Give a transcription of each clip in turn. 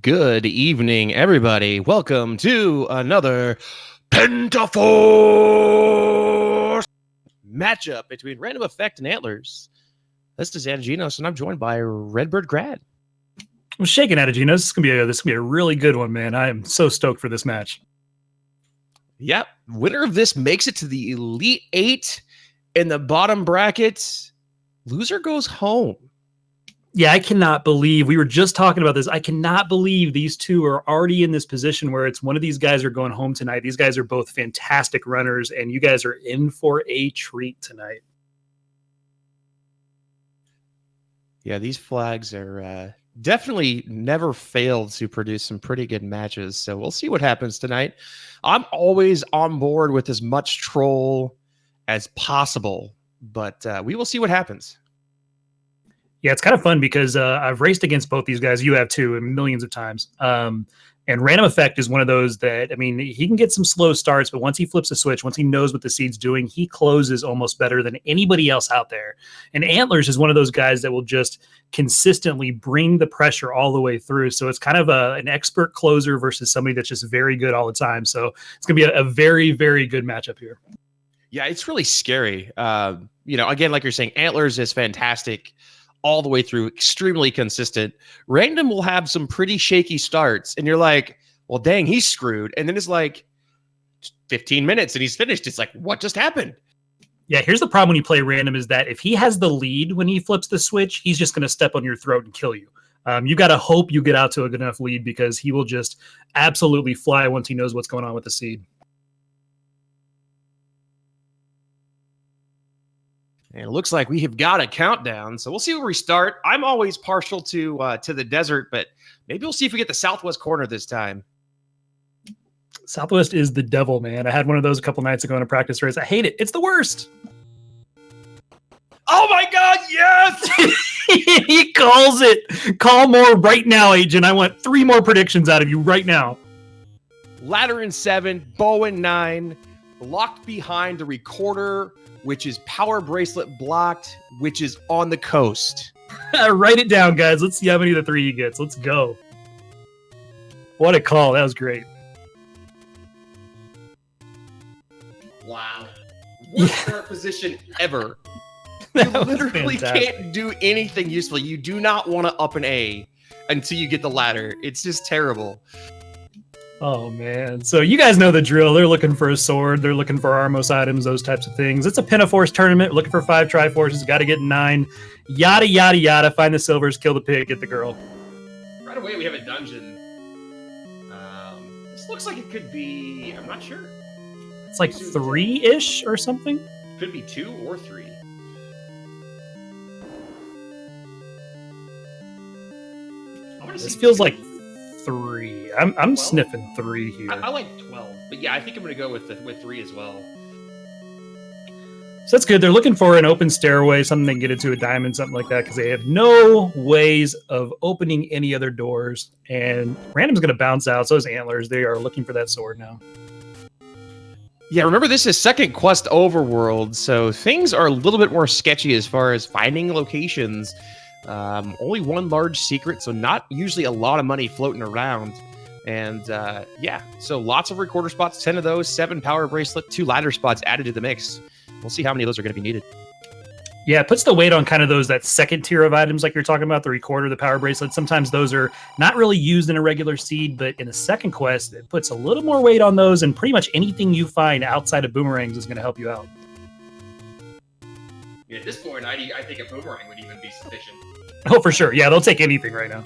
Good evening, everybody. Welcome to another Pentaforce matchup between Randomeffekt and Antlerz. This is Anginos, and I'm joined by Redbird Grad. I'm shaking at it, Gino. This is gonna be a really good one, man. I am so stoked for this match. Yep, winner of this makes it to the Elite Eight in the bottom bracket. Loser goes home. Yeah, I cannot believe we were just talking about this. I cannot believe these two are already in this position where it's one of these guys are going home tonight. These guys are both fantastic runners, and you guys are in for a treat tonight. Yeah, these flags are definitely never failed to produce some pretty good matches. So we'll see what happens tonight. I'm always on board with as much troll as possible, but we will see what happens. Yeah, it's kind of fun because I've raced against both these guys. You have too, millions of times. And Randomeffekt is one of those that, I mean, he can get some slow starts, but once he flips a switch, once he knows what the seed's doing, he closes almost better than anybody else out there. And Antlerz is one of those guys that will just consistently bring the pressure all the way through. So it's kind of an expert closer versus somebody that's just very good all the time. So it's going to be a very, very good matchup here. Yeah, it's really scary. Again, like you're saying, Antlerz is fantastic all the way through, extremely consistent. Random will have some pretty shaky starts, and you're like, well, dang, he's screwed. And then it's like 15 minutes and he's finished. It's like, what just happened? Yeah, here's the problem when you play Random is that if he has the lead when he flips the switch, he's just going to step on your throat and kill you. You got to hope you get out to a good enough lead because he will just absolutely fly once he knows what's going on with the seed. And it looks like we have got a countdown, so we'll see where we start. I'm always partial to the desert, but maybe we'll see if we get the southwest corner this time. Southwest is the devil, man. I had one of those a couple nights ago in a practice race. I hate it. It's the worst. Oh my God, yes! He calls it. Call more right now, Agent. I want 3 more predictions out of you right now. Ladder in 7, bow in 9, locked behind the recorder, which is power bracelet blocked, which is on the coast. Write it down, guys. Let's see how many of the 3 he gets. Let's go. What a call. That was great. Wow. Worst start position ever. You literally can't do anything useful. You do not want to up an A until you get the ladder. It's just terrible. Oh, man. So you guys know the drill. They're looking for a sword. They're looking for Armos items, those types of things. It's a Pentaforce tournament. We're looking for 5 Triforces. Got to get 9. Yada, yada, yada. Find the silvers, kill the pig, get the girl. Right away, we have a dungeon. This looks like it could be... I'm not sure. It's like 3-ish or something? Could be 2 or 3. This feels like 3. I'm sniffing 3 here. I like 12, but yeah, I think I'm going to go with 3 as well. So that's good. They're looking for an open stairway, something they can get into a diamond, something like that, because they have no ways of opening any other doors. And Random's going to bounce out. So is Antlerz. They are looking for that sword now. Yeah, remember this is second quest overworld, so things are a little bit more sketchy as far as finding locations. Only 1 large secret, so not usually a lot of money floating around. And yeah, so lots of recorder spots, 10 of those, 7 power bracelet, 2 ladder spots added to the mix. We'll see how many of those are going to be needed. Yeah, it puts the weight on kind of that second tier of items like you're talking about, the recorder, the power bracelet. Sometimes those are not really used in a regular seed, but in the second quest, it puts a little more weight on those, and pretty much anything you find outside of boomerangs is going to help you out. Yeah, at this point, I think a boomerang would even be sufficient. Oh, for sure. Yeah, they'll take anything right now.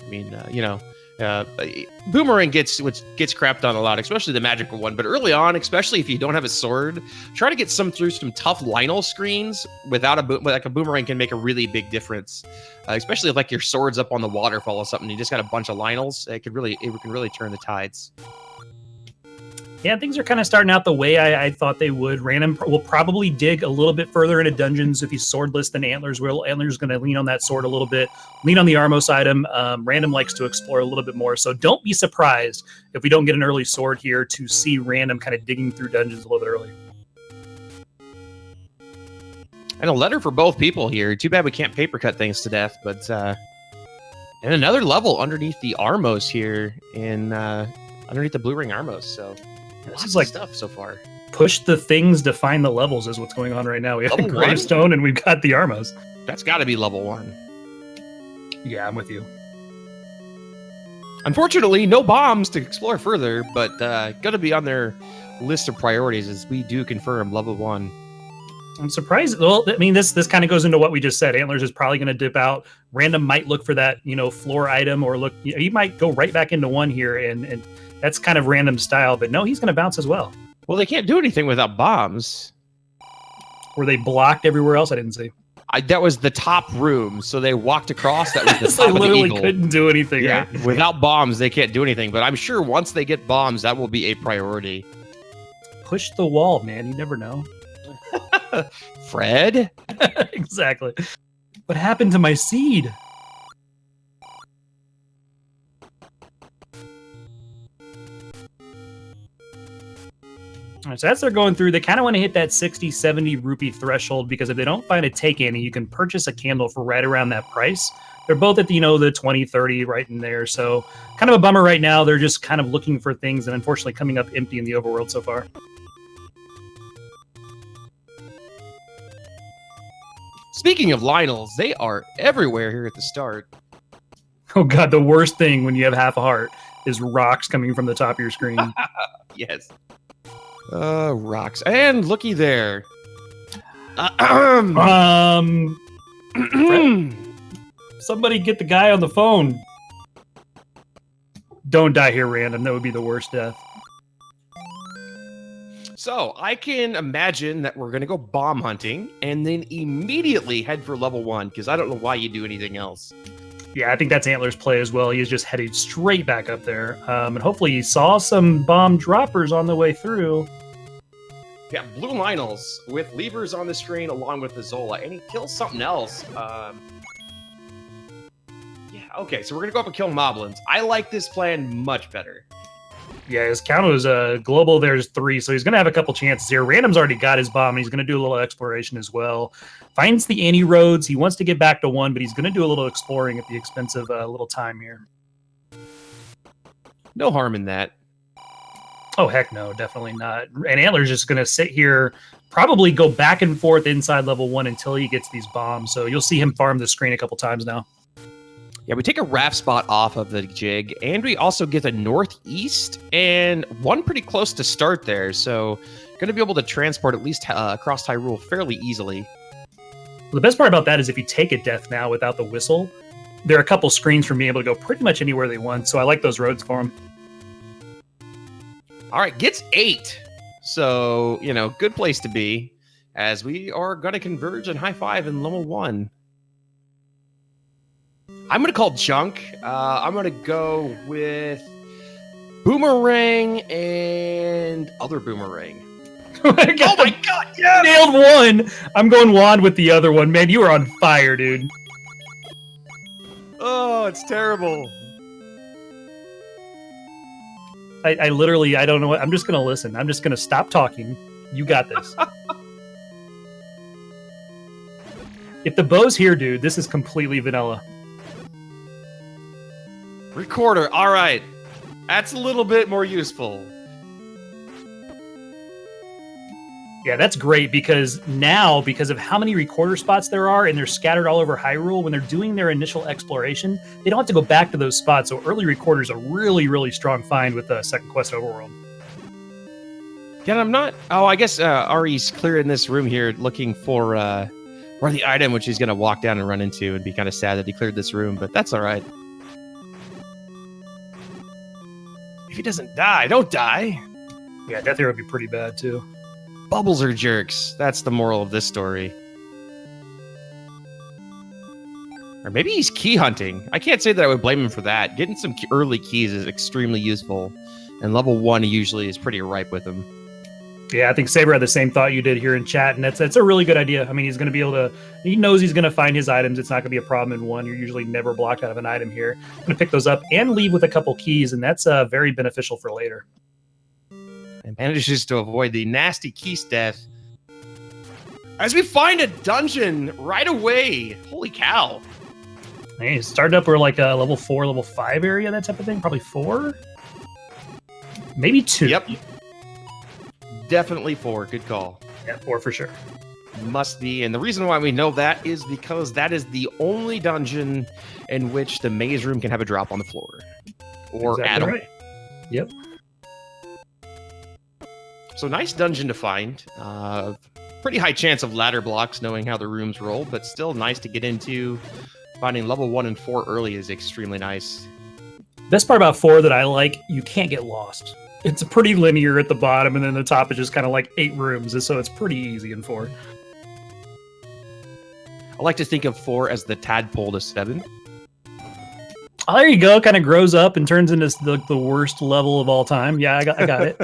I mean, boomerang gets crapped on a lot, especially the magical one. But early on, especially if you don't have a sword, try to get through some tough Lionel screens without a boomerang can make a really big difference. Especially if like your sword's up on the waterfall or something, you just got a bunch of Lionels. It can really turn the tides. Yeah, things are kind of starting out the way I thought they would. Random will probably dig a little bit further into dungeons if he's swordless than Antlerz will. Antlerz is going to lean on that sword a little bit, lean on the Armos item. Random likes to explore a little bit more, so don't be surprised if we don't get an early sword here to see Random kind of digging through dungeons a little bit early. And a letter for both people here. Too bad we can't paper cut things to death, but And another level underneath the Armos here in underneath the Blue Ring Armos. So This is like stuff so far. Push the things to find the levels is what's going on right now. We have Level Gravestone and we've got the Armos. That's got to be level 1. Yeah, I'm with you. Unfortunately, no bombs to explore further, but going to be on their list of priorities as we do confirm level 1. I'm surprised. Well, I mean, this kind of goes into what we just said. Antlerz is probably going to dip out. Random might look for that, floor item, or look. He might go right back into 1 here, and that's kind of random style. But no, he's going to bounce as well. Well, they can't do anything without bombs. Were they blocked everywhere else? I didn't see. That was the top room, so they walked across. That was the top They literally of the couldn't do anything. Yeah, right? Without bombs, they can't do anything. But I'm sure once they get bombs, that will be a priority. Push the wall, man. You never know. Fred? Exactly. What happened to my seed? All right, so as they're going through, they kind of want to hit that 60, 70 rupee threshold, because if they don't find a take any, you can purchase a candle for right around that price. They're both at the, the 20, 30 right in there. So kind of a bummer right now. They're just kind of looking for things and unfortunately coming up empty in the overworld so far. Speaking of Lionels, they are everywhere here at the start. Oh god, the worst thing when you have half a heart is rocks coming from the top of your screen. Yes. Rocks. And looky there. Somebody get the guy on the phone. Don't die here, Random. That would be the worst death. So, I can imagine that we're going to go bomb hunting and then immediately head for level 1, because I don't know why you do anything else. Yeah, I think that's Antler's play as well. He is just headed straight back up there. And hopefully he saw some bomb droppers on the way through. Yeah, blue Lionels with levers on the screen along with the Zola, and he kills something else. Yeah, okay, so we're going to go up and kill Moblins. I like this plan much better. Yeah, his count was global. There's 3, so he's going to have a couple chances here. Random's already got his bomb, and he's going to do a little exploration as well. Finds the anti-roads. He wants to get back to 1, but he's going to do a little exploring at the expense of a little time here. No harm in that. Oh, heck no, definitely not. And Antler's just going to sit here, probably go back and forth inside level 1 until he gets these bombs. So you'll see him farm the screen a couple times now. Yeah, we take a raft spot off of the jig, and we also get a northeast and one pretty close to start there. So going to be able to transport at least across Hyrule fairly easily. Well, the best part about that is if you take a death now without the whistle, there are a couple screens from being able to go pretty much anywhere they want. So I like those roads for him. All right, gets 8. So, good place to be as we are going to converge and high five in level 1. I'm going to call junk. I'm going to go with boomerang and other boomerang. Oh my god, yeah! Nailed 1! I'm going wand with the other one. Man, you are on fire, dude. Oh, it's terrible. I literally, I don't know what. I'm just going to listen. I'm just going to stop talking. You got this. If the bow's here, dude, this is completely vanilla. Recorder, all right. That's a little bit more useful. Yeah, that's great because now, because of how many recorder spots there are and they're scattered all over Hyrule, when they're doing their initial exploration, they don't have to go back to those spots. So early recorders are really, really strong find with the second quest overworld. Yeah, I'm not. Oh, I guess Ari's clearing this room here looking for the item, which he's going to walk down and run into and be kind of sad that he cleared this room, but that's all right. If he doesn't die, don't die. Yeah, death here would be pretty bad too. Bubbles are jerks. That's the moral of this story. Or maybe he's key hunting. I can't say that I would blame him for that. Getting some early keys is extremely useful. And level 1 usually is pretty ripe with him. Yeah, I think Saber had the same thought you did here in chat, and that's a really good idea. I mean, he's going to be able to... He knows he's going to find his items. It's not going to be a problem in 1. You're usually never blocked out of an item here. I'm going to pick those up and leave with a couple keys, and that's very beneficial for later. And manages to avoid the nasty Keys death. As we find a dungeon right away. Holy cow. Hey, started up, we're like a level 4, level 5 area, that type of thing. Probably 4, maybe 2. Yep. Definitely 4. Good call. Yeah, 4 for sure. Must be. And the reason why we know that is because that is the only dungeon in which the maze room can have a drop on the floor. Or Exactly Adam. right. Yep. So nice dungeon to find. Pretty high chance of ladder blocks knowing how the rooms roll, but still nice to get into. Finding level 1 and 4 early is extremely nice. Best part about 4 that I like, you can't get lost. It's pretty linear at the bottom, and then the top is just kind of like 8 rooms, and so it's pretty easy in 4. I like to think of 4 as the tadpole to 7. Oh, there you go. Kind of grows up and turns into the worst level of all time. Yeah, I got it.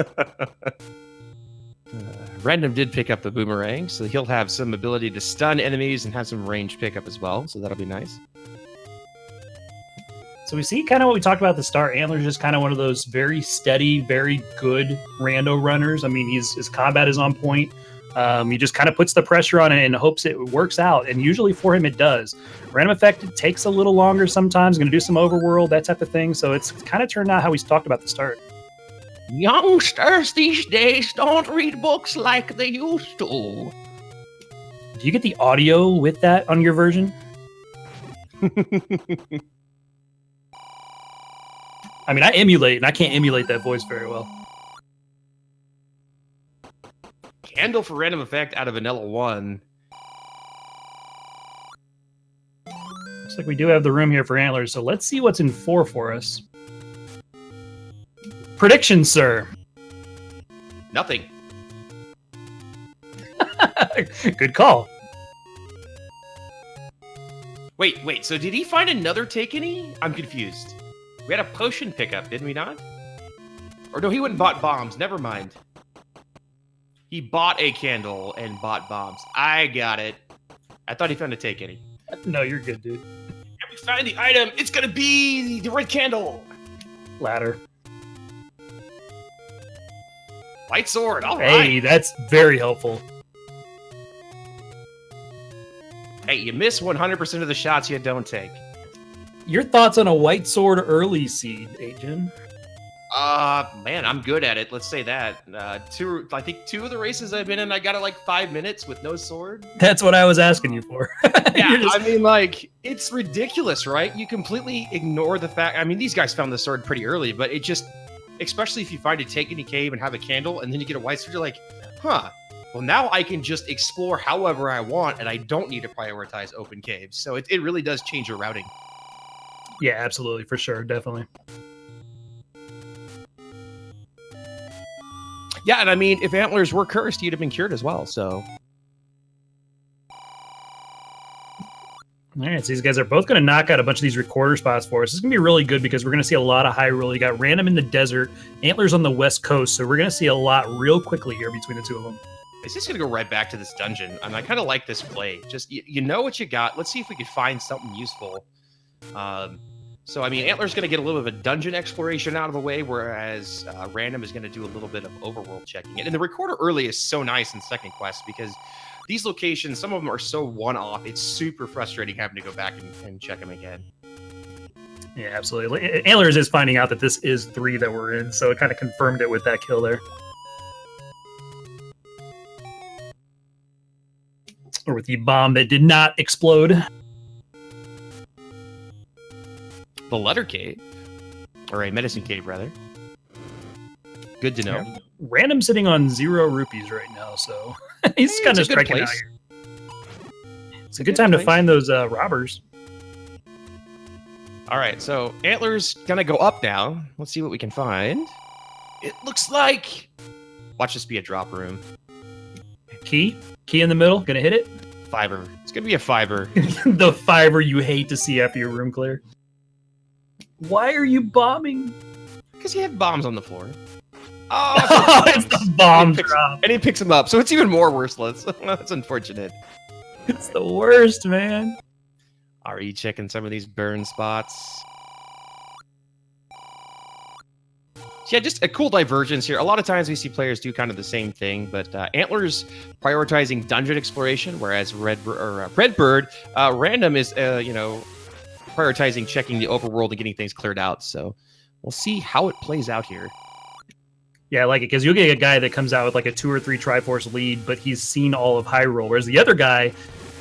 Random did pick up the boomerang, so he'll have some ability to stun enemies and have some range pickup as well, so that'll be nice. So we see kind of what we talked about at the start. Antler's just kind of one of those very steady, very good rando runners. I mean, his combat is on point. He just kind of puts the pressure on it and hopes it works out. And usually for him, it does. Randomeffekt takes a little longer sometimes, going to do some overworld, that type of thing. So it's kind of turned out how we talked about at the start. Youngsters these days don't read books like they used to. Do you get the audio with that on your version? I mean, I emulate, and I can't emulate that voice very well. Candle for Randomeffekt out of Vanilla 1. Looks like we do have the room here for Antlers, so let's see what's in 4 for us. Predictions, sir. Nothing. Good call. Wait, so did he find another Takeny? I'm confused. We had a potion pickup, didn't we not? Or no, he went and bought bombs. Never mind. He bought a candle and bought bombs. I got it. I thought he found a Takeny. No, you're good, dude. And we find the item. It's gonna be the red candle. Ladder. White sword. All right. Hey, that's very helpful. Hey, you miss 100% of the shots you don't take. Your thoughts on a white sword early seed, Agent? Man, I'm good at it. Let's say that. I think 2 of the races I've been in, I got it like 5 minutes with no sword. That's what I was asking you for. Yeah, I mean, like, it's ridiculous, right? You completely ignore the fact. I mean, these guys found the sword pretty early, but it just, especially if you find a Takeny cave and have a candle, and then you get a white sword, you're like, huh. Well, now I can just explore however I want, and I don't need to prioritize open caves. So it really does change your routing. Yeah, absolutely, for sure, definitely. Yeah, and I mean, if antlers were cursed, you'd have been cured as well, so. All right, so these guys are both going to knock out a bunch of these recorder spots for us. This is going to be really good because we're going to see a lot of high roll. You got Random in the desert, Antlers on the west coast, so we're going to see a lot real quickly here between the two of them. It's just going to go right back to this dungeon. And I kind of like this play. Just, you know what you got. Let's see if we can find something useful. So, I mean, Antler's going to get a little bit of a dungeon exploration out of the way, whereas Random is going to do a little bit of overworld checking. And the recorder early is so nice in second quest because these locations, some of them are so one-off. It's super frustrating having to go back and check them again. Yeah, absolutely. Antlers is finding out that this is 3 that we're in, so it kind of confirmed it with that kill there. Or with the bomb that did not explode. The letter cave, or a medicine cave, rather. Good to know. Yeah. Random sitting on 0 rupees right now, so he's kind of striking out here. It's a good time to find those robbers. All right, so Antler's gonna go up now. Let's see what we can find. It looks like. Watch this be a drop room. Key in the middle, gonna hit it. Fiver. It's gonna be a fiver. The fiver you hate to see after your room clear. Why are you bombing? Because you have bombs on the floor. Oh, it's the bomb drop. And he picks them up, so it's even more worthless. That's unfortunate. It's the worst, man. Are you checking some of these burn spots? Yeah, just a cool divergence here. A lot of times we see players do kind of the same thing, but Antler's prioritizing dungeon exploration, whereas Redbird, Random is, prioritizing checking the overworld and getting things cleared out. So we'll see how it plays out here. Yeah, I like it because you'll get a guy that comes out with like a 2 or 3 Triforce lead, but he's seen all of Hyrule, whereas the other guy,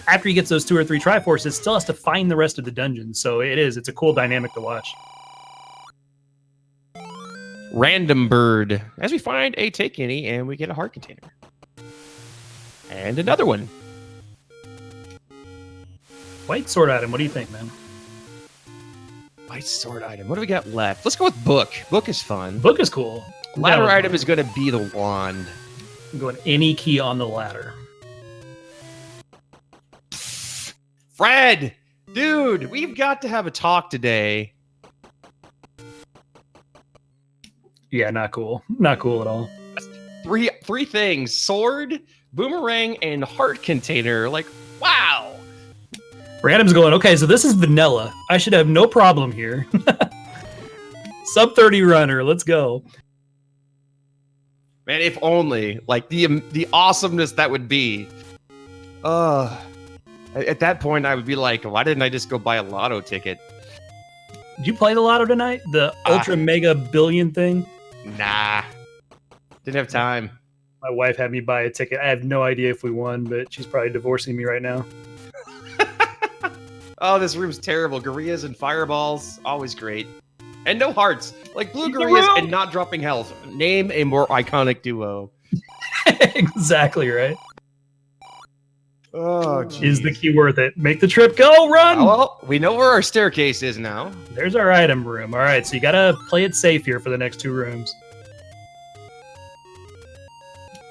after he gets those 2 or 3 Triforces, still has to find the rest of the dungeons. So it's a cool dynamic to watch. Random bird. As we find a take any, and we get a heart container. And another one. White sword item. What do you think, man? White sword item. What do we got left? Let's go with book. Book is fun. Book is cool. Ladder item is going to be the wand. I'm going any key on the ladder. Fred! Dude, we've got to have a talk today. Yeah, not cool. Not cool at all. Three things. Sword, boomerang, and heart container. Like, wow! Random's going, okay, so this is vanilla. I should have no problem here. Sub 30 runner, let's go. Man, if only. Like, the awesomeness that would be. At that point, I would be like, why didn't I just go buy a lotto ticket? Did you play the lotto tonight? The ultra mega billion thing? Nah. Didn't have time. My wife had me buy a ticket. I have no idea if we won, but she's probably divorcing me right now. Oh, this room's terrible. Gorillas and fireballs, always great. And no hearts. Like blue gorillas and not dropping health. Name a more iconic duo. Exactly right. Oh, geez. Is the key worth it? Make the trip, go, run! Oh, well, we know where our staircase is now. There's our item room. All right, so you gotta play it safe here for the next 2 rooms.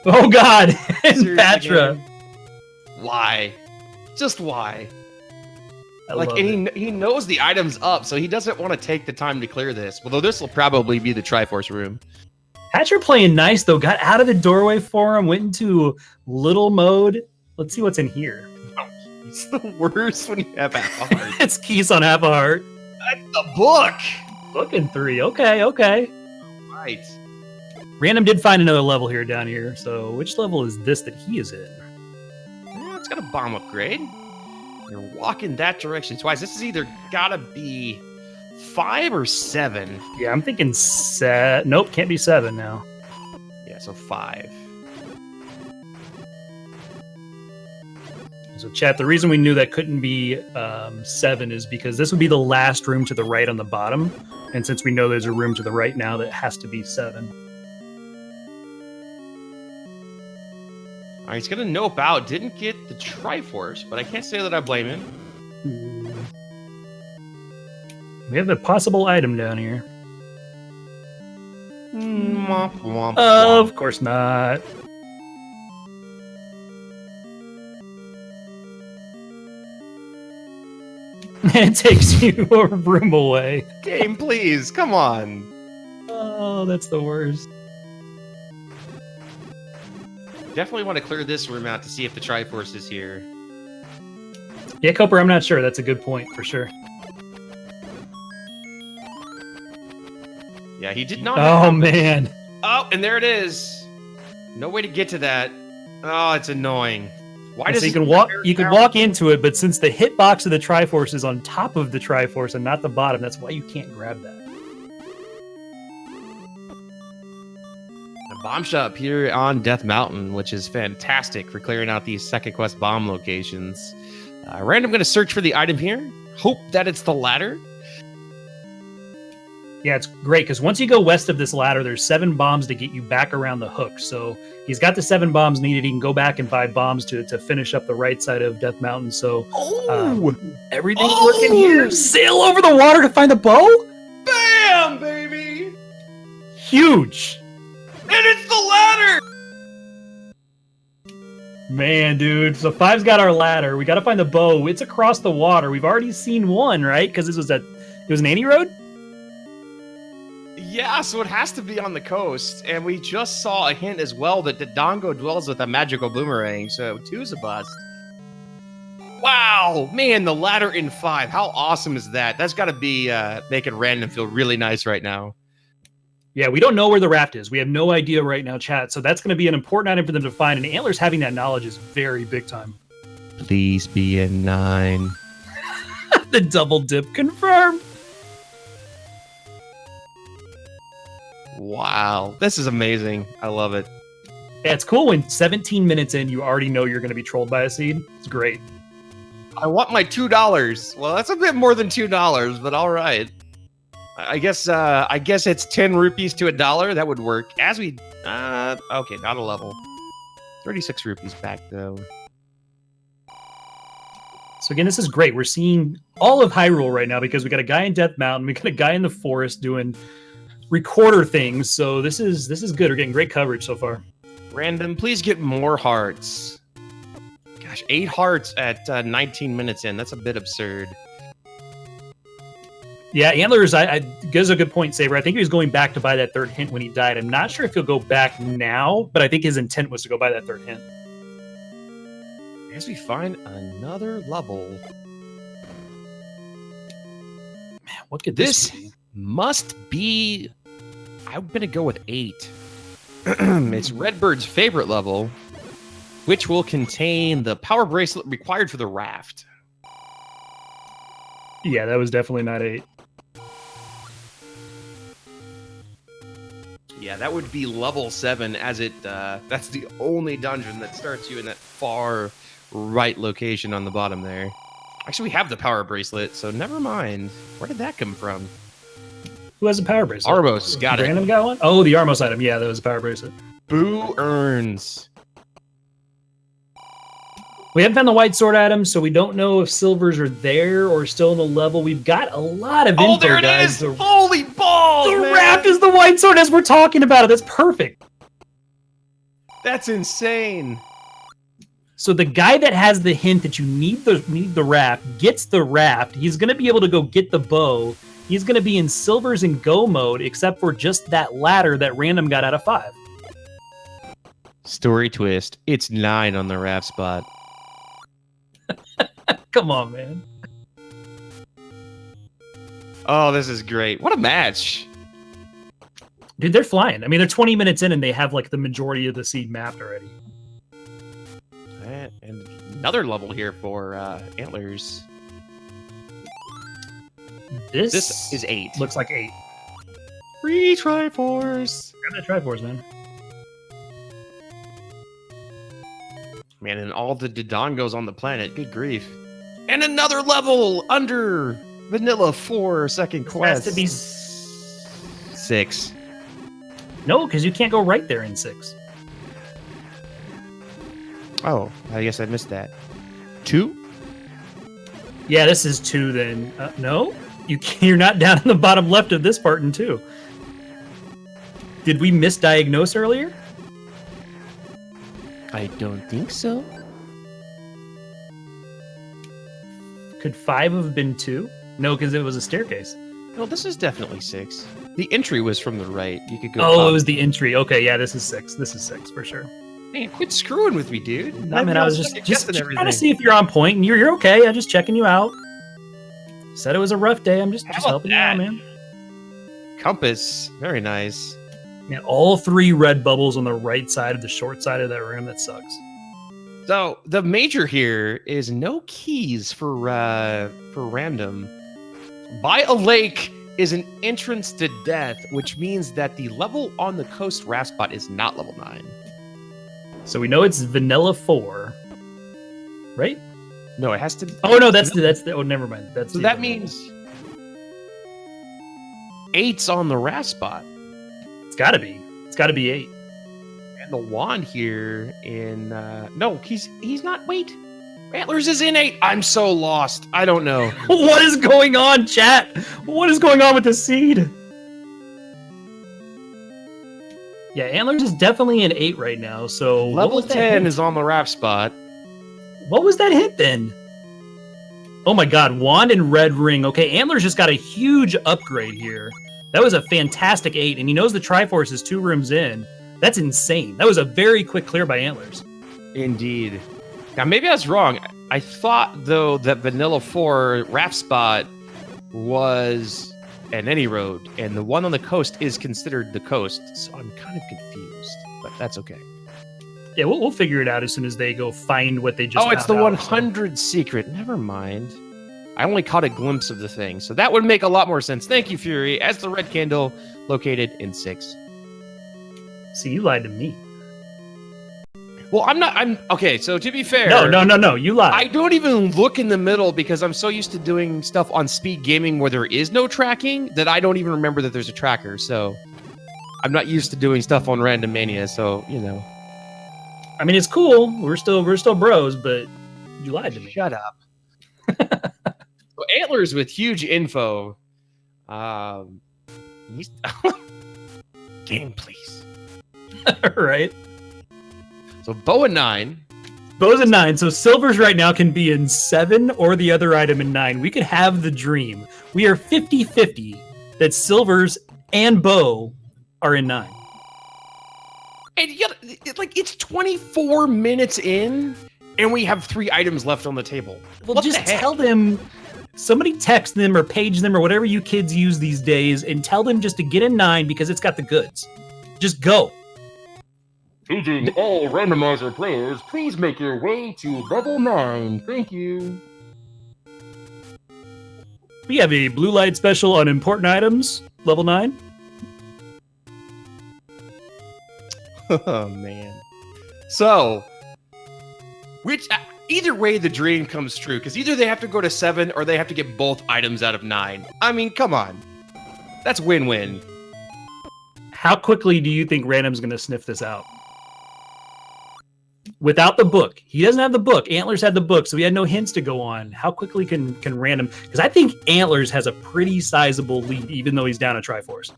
Oh, God! And Patra. Why? Just why? And he knows the item's up, so he doesn't want to take the time to clear this. Although this will probably be the Triforce room. Patra playing nice, though. Got out of the doorway for him, went into little mode. Let's see what's in here. Oh, it's the worst when you have half a heart. It's keys on half a heart. That's the book! Book in 3. Okay. Right. Random did find another level here down here. So which level is this that he is in? Yeah, it's got a bomb upgrade. You're walking that direction twice. This is either gotta be 5 or 7. Yeah, I'm thinking nope, can't be 7 now. Yeah, so 5. So chat, the reason we knew that couldn't be 7 is because this would be the last room to the right on the bottom. And since we know there's a room to the right now, that has to be 7. All right, he's gonna nope out. Didn't get the Triforce, but I can't say that I blame him. We have a possible item down here. Womp. Of course not. It takes you a room away. Game, please. Come on. Oh, that's the worst. Definitely want to clear this room out to see if the Triforce is here. Yeah, Cooper, I'm not sure. That's a good point, for sure. Yeah, he did not. Oh, man. Oh, and there it is. No way to get to that. Oh, it's annoying. Why does so you can walk into it, but since the hitbox of the Triforce is on top of the Triforce and not the bottom, that's why you can't grab that. A bomb shop here on Death Mountain, which is fantastic for clearing out these second quest bomb locations. Random going to search for the item here. Hope that it's the ladder. Yeah, it's great because once you go west of this ladder, there's 7 bombs to get you back around the hook. So he's got the 7 bombs needed. He can go back and buy bombs to finish up the right side of Death Mountain. So everything's working here. Sail over the water to find the bow? Bam, baby! Huge. And it's the ladder! Man, dude. So 5's got our ladder. We got to find the bow. It's across the water. We've already seen one, right? Because it was an Annie Road? Yeah, so it has to be on the coast, and we just saw a hint as well that Dodongo dwells with a magical boomerang, so 2's a bust. Wow, man, the ladder in 5. How awesome is that? That's got to be making Random feel really nice right now. Yeah, we don't know where the raft is. We have no idea right now, chat, so that's going to be an important item for them to find, and Antlerz having that knowledge is very big time. Please be a 9. The double dip confirmed. Wow, this is amazing. I love it. Yeah, it's cool when 17 minutes in, you already know you're going to be trolled by a seed. It's great. I want my $2. Well, that's a bit more than $2, but all right. I guess it's 10 rupees to $1. That would work. As we okay, not a level. 36 rupees back though. So again, this is great. We're seeing all of Hyrule right now because we got a guy in Death Mountain, we got a guy in the forest doing recorder things. So this is good. We're getting great coverage so far. Random, please get more hearts. Gosh, 8 hearts at 19 minutes in. That's a bit absurd. Yeah, Antlerz, I gives a good point, Saber. I think he was going back to buy that third hint when he died. I'm not sure if he'll go back now, but I think his intent was to go buy that third hint. As we find another level. Man, what could this be? Must be... I'm going to go with 8. It's Redbird's favorite level, which will contain the power bracelet required for the raft. Yeah, that was definitely not 8. Yeah, that would be level 7, as it that's the only dungeon that starts you in that far right location on the bottom there. Actually, we have the power bracelet, so never mind. Where did that come from? Who has a power bracelet? Armos, got it. Random got one? Oh, the Armos item. Yeah, that was a power bracelet. Boo earns. We haven't found the white sword item, so we don't know if silvers are there or still in the level. We've got a lot of info, there it guys. is! Holy balls, The man! raft is the white sword as we're talking about it. That's perfect. That's insane. So the guy that has the hint that you need the raft gets the raft. He's going to be able to go get the bow. He's going to be in silvers and go mode, except for just that ladder that Random got out of 5. Story twist. It's 9 on the raft spot. Come on, man. Oh, this is great. What a match. Dude, they're flying. I mean, they're 20 minutes in and they have like the majority of the seed mapped already. And another level here for Antlerz. This is 8. Looks like 8. Free Triforce. Grab that Triforce, man. Man, and all the Dodongos on the planet. Good grief. And another level under Vanilla 4 second quest. Has to be 6. No, because you can't go right there in 6. Oh, I guess I missed that. 2? Yeah, this is 2 then. No? You're not down in the bottom left of this part in 2. Did we misdiagnose earlier? I don't think so. Could 5 have been 2? No, because it was a staircase. No, this is definitely 6. The entry was from the right. You could go. Oh, up. it was the entry. Okay, yeah, this is 6. This is 6 for sure. Man, quit screwing with me, dude. I mean, I was just everything. trying to see if you're on point, and you're okay. I'm just checking you out. Said it was a rough day. I'm just helping you out, man. Compass, very nice. Man, all 3 red bubbles on the right side of the short side of that room. That sucks. So the major here is no keys for random. By a lake is an entrance to death, which means that the level on the coast raft spot is not level 9. So we know it's Vanilla 4, right? No, it has to. Oh no, that's the. Oh, never mind. That's so that means 8's on the raft spot. It's got to be. It's got to be 8. And the wand here in no, he's not. Wait, Antlerz is in 8. I'm so lost. I don't know. What is going on, chat? What is going on with the seed? Yeah, Antlerz is definitely in 8 right now. So level 10 is on the raft spot. What was that hit then? Oh my god, wand and red ring. Okay, Antlerz just got a huge upgrade here. That was a fantastic 8, and he knows the Triforce is 2 rooms in. That's insane. That was a very quick clear by Antlerz. Indeed. Now, maybe I was wrong. I thought, though, that Vanilla 4 raft spot was an any road, and the one on the coast is considered the coast, so I'm kind of confused, but that's okay. Yeah, we'll figure it out as soon as they go find what they just Oh, it's the found out, 100 secret. Never mind. I only caught a glimpse of the thing, so that would make a lot more sense. Thank you, Fury. As the red candle located in 6. See, you lied to me. Well, I'm okay. So to be fair, No, you lied. I don't even look in the middle because I'm so used to doing stuff on speed gaming where there is no tracking that I don't even remember that there's a tracker. So I'm not used to doing stuff on Random Mania. So I mean, it's cool. We're still bros, but you lied to me. Shut up. So Antlerz with huge info. Game, please. Right. So bow and 9. Bow's in 9. So silvers right now can be in 7 or the other item in 9. We could have the dream. We are 50-50 that silvers and bow are in 9. And it's 24 minutes in, and we have 3 items left on the table. Well, just tell them. Somebody text them or page them or whatever you kids use these days, and tell them just to get in 9 because it's got the goods. Just go. Paging all Randomizer players, please make your way to level 9. Thank you. We have a blue light special on important items, level 9. Oh, man. So, either way the dream comes true, because either they have to go to 7 or they have to get both items out of 9. I mean, come on. That's win-win. How quickly do you think Random's going to sniff this out? Without the book. He doesn't have the book. Antlerz had the book, so he had no hints to go on. How quickly can Random... Because I think Antlerz has a pretty sizable lead, even though he's down a Triforce.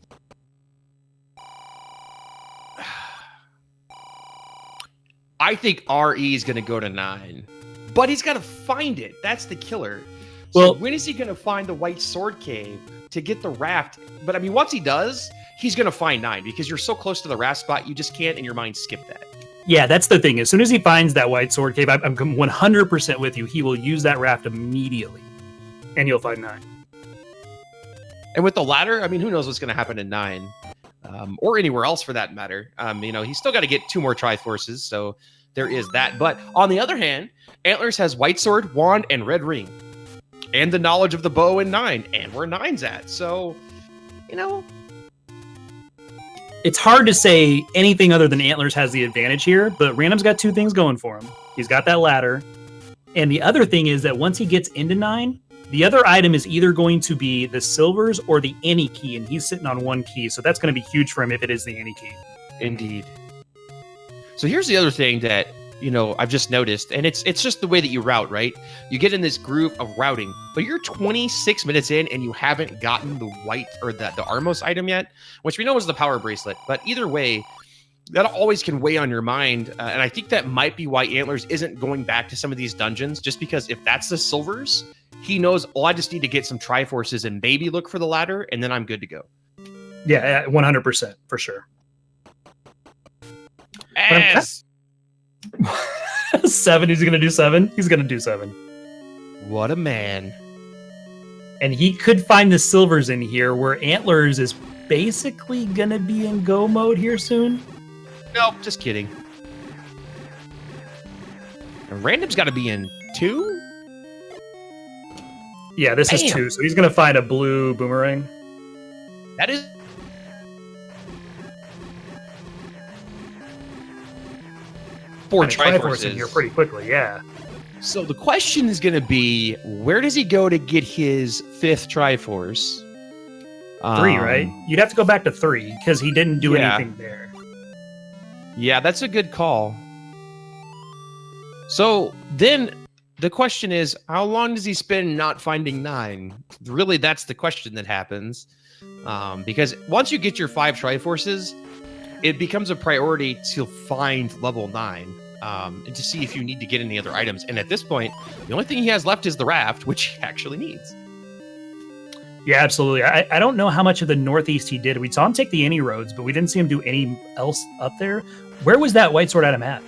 I think RE is going to go to 9. But he's got to find it. That's the killer. So Well, when is he going to find the White Sword Cave to get the raft? But I mean, once he does, he's going to find 9 because you're so close to the raft spot, you just can't in your mind skip that. yeah, that's the thing. As soon as he finds that White Sword Cave, I'm 100% with you. He will use that raft immediately. And you'll find 9. And with the ladder, I mean, who knows what's going to happen in 9. Or anywhere else for that matter. He's still got to get 2 more Triforces, so there is that. But on the other hand, Antlerz has White Sword, Wand, and Red Ring. And the knowledge of the bow in 9, and where 9's at. So, It's hard to say anything other than Antlerz has the advantage here, but Random's got 2 things going for him. He's got that ladder, and the other thing is that once he gets into 9, the other item is either going to be the silvers or the any key, and he's sitting on 1 key, so that's going to be huge for him if it is the any key. Indeed. So here's the other thing that, I've just noticed, and it's just the way that you route, right? You get in this groove of routing, but you're 26 minutes in and you haven't gotten the white or the Armos item yet, which we know is the power bracelet. But either way, that always can weigh on your mind. And I think that might be why Antlerz isn't going back to some of these dungeons, just because if that's the silvers, he knows, I just need to get some Triforces and maybe look for the ladder, and then I'm good to go. Yeah, 100%, for sure. 7, he's going to do 7? He's going to do 7. What a man. And he could find the silvers in here, where Antlerz is basically going to be in go mode here soon. Nope, just kidding. And Random's got to be in 2? Yeah, this is 2, so he's going to find a blue boomerang. That is... 4 Triforces in here pretty quickly, yeah. So the question is going to be, where does he go to get his 5th Triforce? 3, right? You'd have to go back to 3, because he didn't do anything there. Yeah, that's a good call. So then the question is, how long does he spend not finding 9? Really, that's the question that happens. Because once you get your 5 Triforces, it becomes a priority to find level 9 and to see if you need to get any other items. And at this point, the only thing he has left is the raft, which he actually needs. Yeah, absolutely. I don't know how much of the Northeast he did. We saw him take the any roads, but we didn't see him do any else up there. Where was that White Sword item at?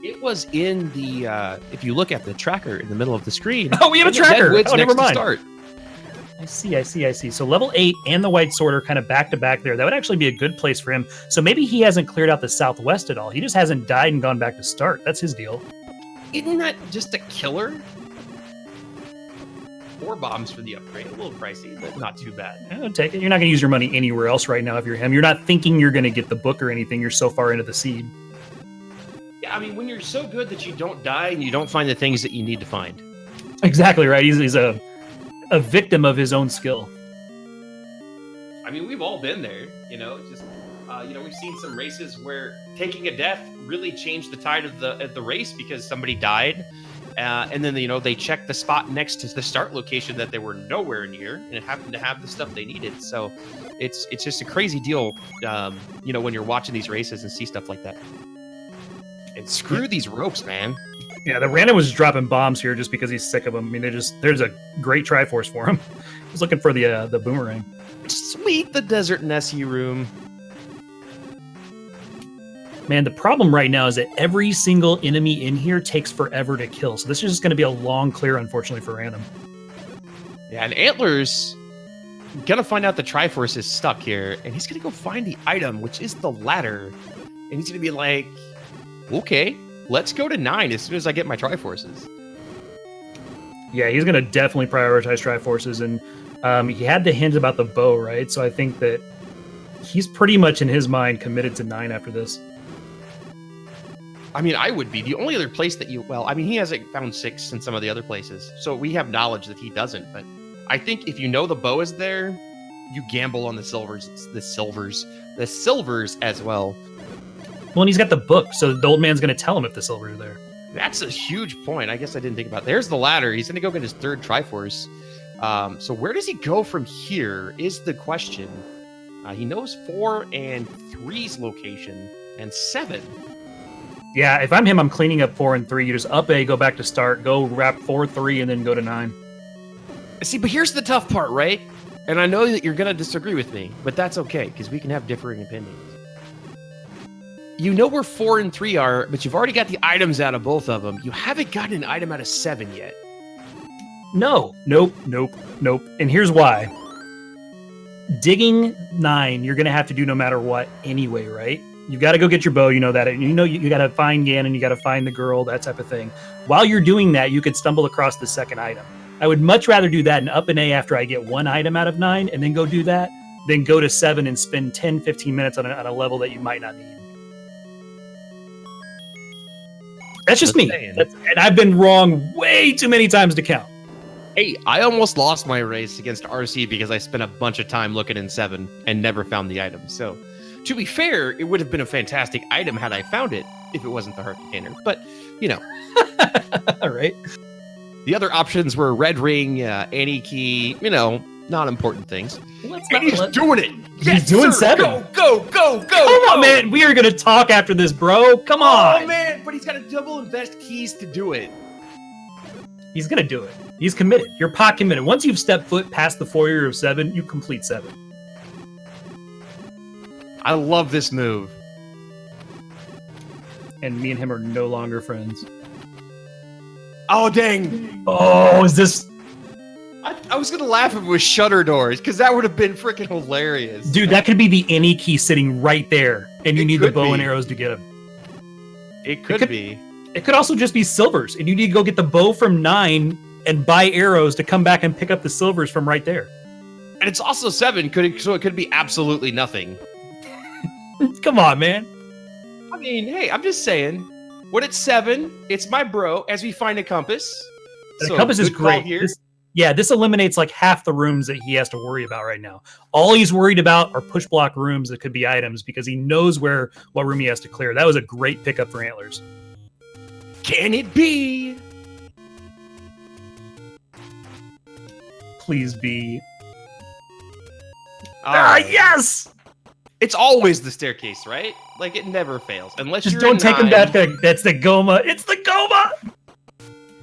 It was in the, if you look at the tracker in the middle of the screen. Oh, we have a tracker. Oh, never mind. Start. I see. So level 8 and the White Sword are kind of back to back there. That would actually be a good place for him. So maybe he hasn't cleared out the Southwest at all. He just hasn't died and gone back to start. That's his deal. Isn't that just a killer? 4 bombs for the upgrade. A little pricey, but not too bad. Yeah, take it. You're not going to use your money anywhere else right now if you're him. You're not thinking you're going to get the book or anything. You're so far into the seed. Yeah, I mean, when you're so good that you don't die and you don't find the things that you need to find. Exactly right. He's a victim of his own skill. I mean, we've all been there, just, we've seen some races where taking a death really changed the tide of the race because somebody died. And then, they checked the spot next to the start location that they were nowhere near, and it happened to have the stuff they needed. So it's just a crazy deal, when you're watching these races and see stuff like that. And screw these ropes, man. Yeah, the random was dropping bombs here just because he's sick of them. I mean, there's a great Triforce for him. He's looking for the boomerang. Sweet, the Desert Nessie room. Man, the problem right now is that every single enemy in here takes forever to kill. So this is just going to be a long clear, unfortunately, for Random. Yeah, and Antlerz gonna find out the Triforce is stuck here, and he's gonna go find the item, which is the ladder. And he's gonna be like, okay, let's go to 9 as soon as I get my Triforces. Yeah, he's going to definitely prioritize Triforces, and he had the hint about the bow, right? So I think that he's pretty much in his mind committed to 9 after this. I mean, I would be. The only other place that he hasn't found 6 in some of the other places, so we have knowledge that he doesn't, but I think if you know the bow is there, you gamble on the silvers as well. Well, and he's got the book, so the old man's going to tell him if the silvers are there. That's a huge point. I guess I didn't think about it. There's the ladder. He's going to go get his 3rd Triforce. So where does he go from here is the question. He knows 4 and 3's location and 7. Yeah, if I'm him, I'm cleaning up 4 and 3. You just up A, go back to start, go wrap 4, 3, and then go to 9. See, but here's the tough part, right? And I know that you're going to disagree with me, but that's okay, because we can have differing opinions. You know where 4 and 3 are, but you've already got the items out of both of them. You haven't gotten an item out of 7 yet. No. Nope. And here's why. Digging 9, you're going to have to do no matter what anyway, right? You've got to go get your bow, you know that. You got to find Ganon, you got to find the girl, that type of thing. While you're doing that, you could stumble across the 2nd item. I would much rather do that and up an A after I get 1 item out of 9 and then go do that, than go to 7 and spend 10, 15 minutes on a level that you might not need. That's just me. And I've been wrong way too many times to count. Hey, I almost lost my race against RC because I spent a bunch of time looking in 7 and never found the item. So, to be fair, it would have been a fantastic item had I found it if it wasn't the heart container. But, All right. The other options were Red Ring, Annie Key, not important things. He's doing it. Yes, he's doing sir. 7. Go. Come on, man. We are going to talk after this, bro. Come on. Oh, man. But he's got to double invest keys to do it. He's going to do it. He's committed. You're pot committed. Once you've stepped foot past the foyer of 7, you complete 7. I love this move. And me and him are no longer friends. Oh, dang. Oh, is this... I was going to laugh if it was shutter doors, because that would have been freaking hilarious. Dude, that could be the Annie key sitting right there, and you need the bow and arrows to get him. It could be. It could also just be silvers, and you need to go get the bow from 9 and buy arrows to come back and pick up the silvers from right there. And it's also 7, so it could be absolutely nothing. Come on, man. I mean, hey, I'm just saying, when it's 7, it's my bro, as we find a compass. The compass is great. This eliminates like half the rooms that he has to worry about right now. All he's worried about are push block rooms that could be items because he knows what room he has to clear. That was a great pickup for Antlerz. Can it be? Please be. Yes! It's always the staircase, right? Like, it never fails. Unless just you're don't take him back. That's the Goma. It's the Goma!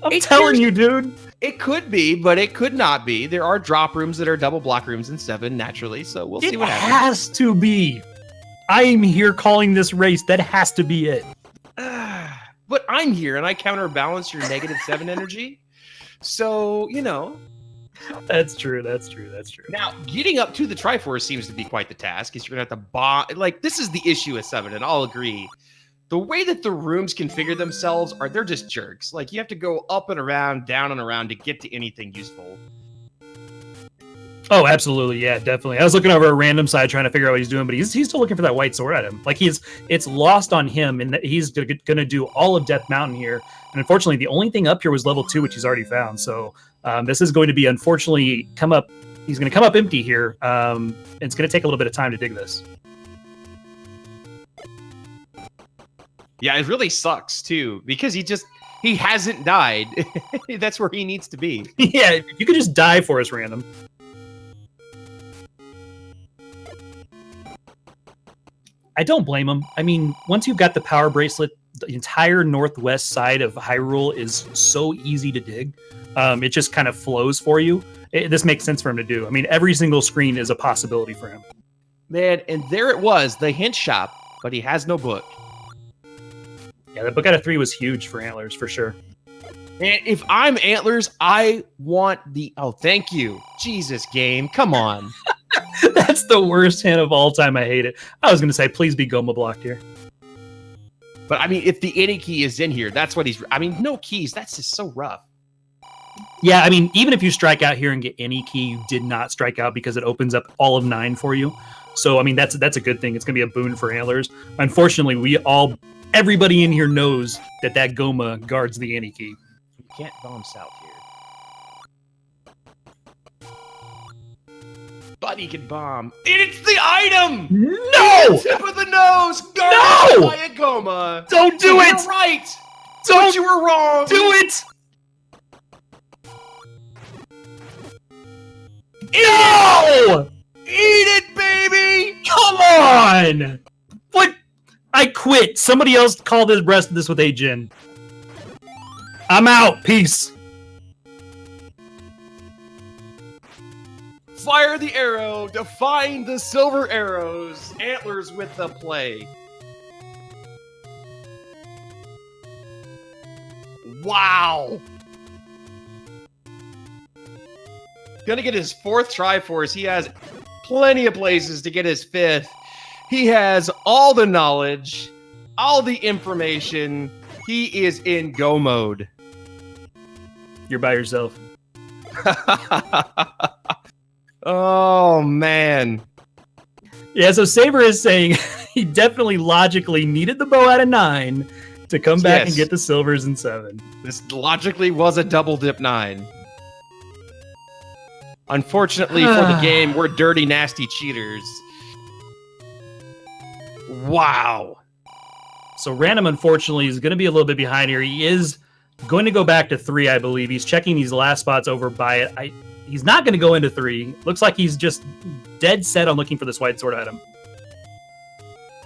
I'm telling you, dude. It could be, but it could not be. There are drop rooms that are double block rooms in 7, naturally, so we'll see what happens. It has to be. I'm here calling this race. That has to be it. But I'm here, and I counterbalance your negative 7 energy. So, That's true. Now, getting up to the Triforce seems to be quite the task, because you're going to have to bomb. Like, this is the issue with 7, and I'll agree. The way that the rooms configure themselves they're just jerks. Like, you have to go up and around, down and around to get to anything useful. Oh, absolutely, yeah, definitely. I was looking over a random side trying to figure out what he's doing, but he's still looking for that white sword item. Like it's lost on him, and that he's going to do all of Death Mountain here. And unfortunately, the only thing up here was level 2, which he's already found. So this is going to be unfortunately come up. He's going to come up empty here. And it's going to take a little bit of time to dig this. Yeah, it really sucks too because he hasn't died. That's where he needs to be. Yeah, if you could just die for us, Random. I don't blame him. I mean, once you've got the power bracelet, the entire northwest side of Hyrule is so easy to dig. It just kind of flows for you. This makes sense for him to do. I mean, every single screen is a possibility for him. Man, and there it was, the hint shop, but he has no book. Yeah, the book out of 3 was huge for Antlerz, for sure. And if I'm Antlerz, I want the... Oh, thank you. Jesus, game. Come on. That's the worst hint of all time. I hate it. I was going to say, please be Goma blocked here. But, I mean, if the any key is in here, that's what he's... I mean, no keys. That's just so rough. Yeah, I mean, even if you strike out here and get any key, you did not strike out because it opens up all of 9 for you. So, I mean, that's a good thing. It's going to be a boon for Antlerz. Unfortunately, everybody in here knows that Goma guards the any key. You can't bomb south here. But he can bomb. And it's the item! No! Tip of the nose! Guarded No! by a Goma! Don't do it! You're right! Don't But you were wrong! do it! No! Eat it, baby! Come on! What? I quit. Somebody else call the rest of this with a Jin. I'm out. Peace. Fire the arrow to find the silver arrows. Antlerz with the play. Wow. Gonna get his 4th Triforce. He has plenty of places to get his 5th. He has all the knowledge, all the information. He is in go mode. You're by yourself. Oh, man. Yeah, so Saber is saying he definitely logically needed the bow out of 9 to come back and get the silvers in 7. This logically was a double dip 9. Unfortunately for the game, we're dirty, nasty cheaters. Wow. So Random, unfortunately, is going to be a little bit behind here. He is going to go back to 3, I believe. He's checking these last spots over by it. He's not going to go into 3. Looks like he's just dead set on looking for this white sword item.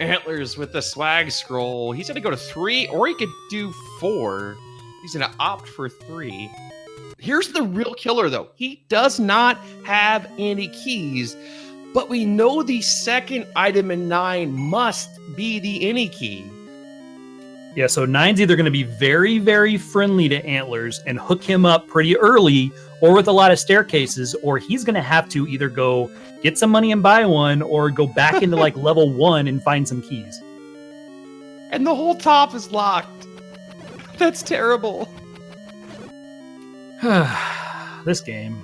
Antlerz with the swag scroll. He's going to go to 3, or he could do 4. He's going to opt for 3. Here's the real killer, though. He does not have any keys, but we know the second item in 9 must be the any key. Yeah, so 9's either going to be very, very friendly to Antlerz and hook him up pretty early, or with a lot of staircases, or he's going to have to either go get some money and buy one, or go back into like level 1 and find some keys. And the whole top is locked. That's terrible. This game.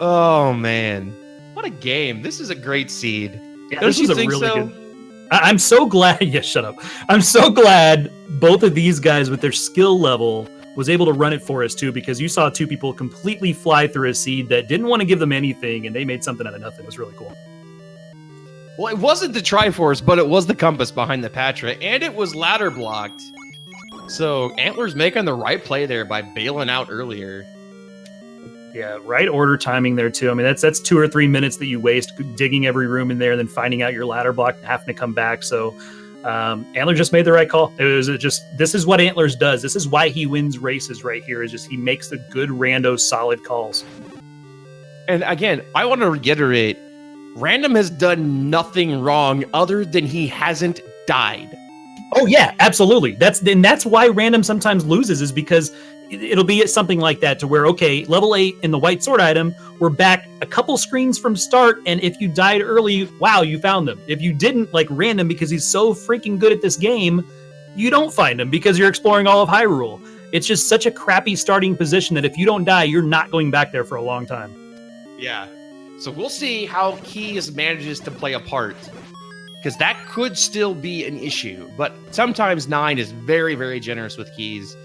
Oh, man. What a game. This is a great seed. Yeah, Don't this you was a think really so? good... I'm so glad... Yeah, shut up. I'm so glad both of these guys with their skill level was able to run it for us, too, because you saw 2 people completely fly through a seed that didn't want to give them anything, and they made something out of nothing. It was really cool. Well, it wasn't the Triforce, but it was the compass behind the Patra, and it was ladder blocked. So Antlerz making the right play there by bailing out earlier. Yeah, right order timing there too. I mean, that's 2 or 3 minutes that you waste digging every room in there, then finding out your ladder block and having to come back. So Antlerz just made the right call. This is what Antlerz does. This is why he wins races right here. Is just he makes the good rando solid calls. And again, I want to reiterate, Random has done nothing wrong other than he hasn't died. Oh yeah, absolutely. That's why Random sometimes loses, is because it'll be something like that to where, okay, level 8 in the white sword item, we're back a couple screens from start, and if you died early, wow, you found them. If you didn't, like Random, because he's so freaking good at this game, you don't find him because you're exploring all of Hyrule. It's just such a crappy starting position that if you don't die, you're not going back there for a long time. Yeah. So we'll see how Keys manages to play a part, because that could still be an issue. But sometimes 9 is very, very generous with Keys.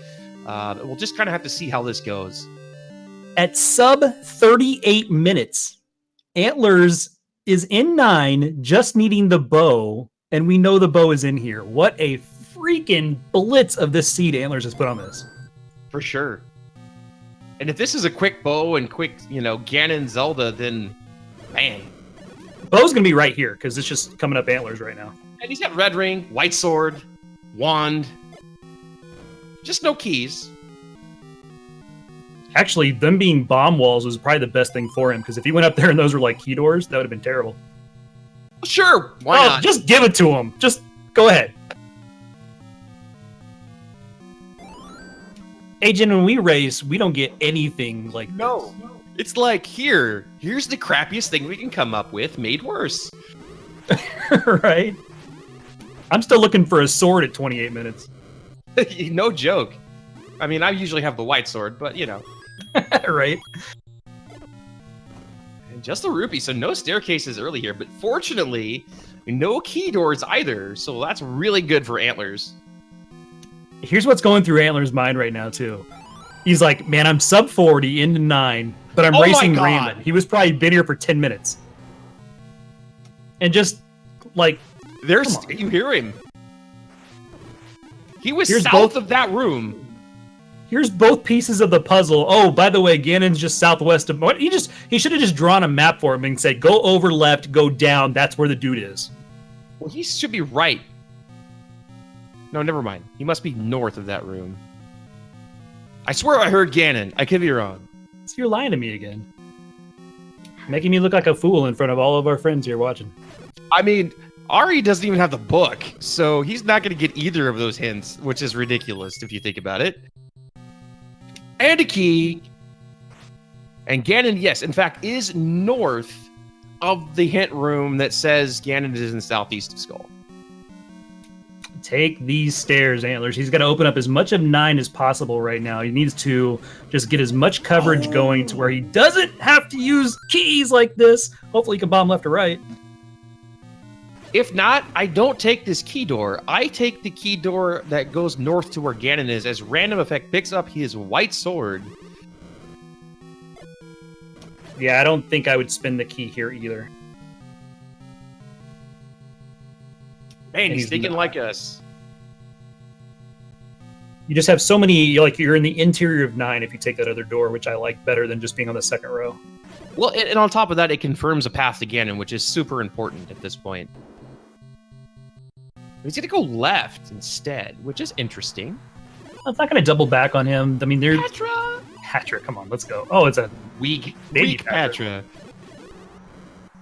We'll just kind of have to see how this goes. At sub 38 minutes, Antlerz is in 9, just needing the bow, and we know the bow is in here. What a freaking blitz of this seed Antlerz has put on this. For sure. And if this is a quick bow and quick, Ganon Zelda, then, man. Bow's going to be right here, because it's just coming up Antlerz right now. And he's got red ring, white sword, wand. Just no keys. Actually, them being bomb walls was probably the best thing for him, because if he went up there and those were like key doors, that would have been terrible. Sure, why not? Just give it to him. Just go ahead. Agent, when we race, we don't get anything like no. It's like, here's the crappiest thing we can come up with, made worse. Right? I'm still looking for a sword at 28 minutes. No joke. I mean, I usually have the white sword, but Right. And just a rupee, so no staircases early here, but fortunately, no key doors either, so that's really good for Antlerz. Here's what's going through Antler's mind right now, too. He's like, man, I'm sub 40 into 9, but I'm racing random. He was probably been here for 10 minutes. And just, like, you hear him. He was south of that room. Here's both pieces of the puzzle. Oh, by the way, Ganon's just southwest of... What? He should have just drawn a map for him and said, go over left, go down. That's where the dude is. Well, he should be right. No, never mind. He must be north of that room. I swear I heard Ganon. I could be wrong. So you're lying to me again. Making me look like a fool in front of all of our friends here watching. I mean, Ari doesn't even have the book, so he's not going to get either of those hints, which is ridiculous if you think about it. And a key. And Ganon, yes, in fact, is north of the hint room that says Ganon is in southeast of Skull. Take these stairs, Antlerz. He's got to open up as much of 9 as possible right now. He needs to just get as much coverage going to where he doesn't have to use keys like this. Hopefully he can bomb left or right. If not, I don't take this key door. I take the key door that goes north to where Ganon is, as Randomeffekt picks up his white sword. Yeah, I don't think I would spin the key here either. Man, he's thinking like us. You just have so many, like, you're in the interior of 9 if you take that other door, which I like better than just being on the second row. Well, and on top of that, it confirms a path to Ganon, which is super important at this point. He's going to go left instead, which is interesting. It's not going to double back on him. I mean, there's... Patra! Patra, come on, let's go. Oh, it's a... Weak Patra.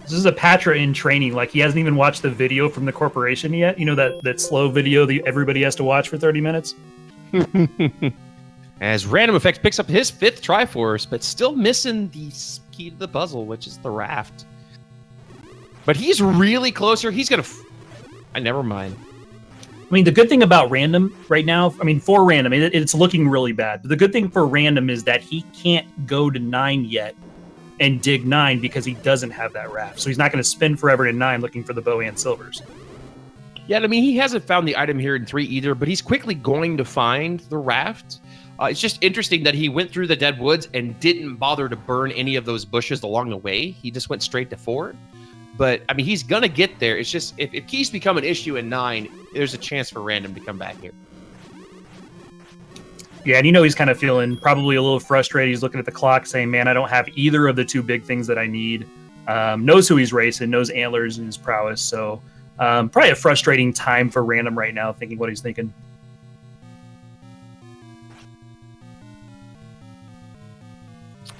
This is a Patra in training. Like, he hasn't even watched the video from the corporation yet. You know, that slow video that everybody has to watch for 30 minutes? As Randomeffekt picks up his 5th Triforce, but still missing the key to the puzzle, which is the raft. But he's really closer. He's going to... never mind. I mean, the good thing about Random right now, I mean, for Random, it's looking really bad. But the good thing for Random is that he can't go to 9 yet and dig 9 because he doesn't have that raft. So he's not going to spend forever to 9 looking for the bow and silvers. Yeah, I mean, he hasn't found the item here in 3 either, but he's quickly going to find the raft. It's just interesting that he went through the dead woods and didn't bother to burn any of those bushes along the way. He just went straight to 4. But, I mean, he's going to get there. It's just, if keys become an issue in 9, there's a chance for Random to come back here. Yeah, and he's kind of feeling probably a little frustrated. He's looking at the clock saying, man, I don't have either of the 2 big things that I need. Knows who he's racing, knows Antlerz and his prowess. So probably a frustrating time for Random right now, thinking what he's thinking.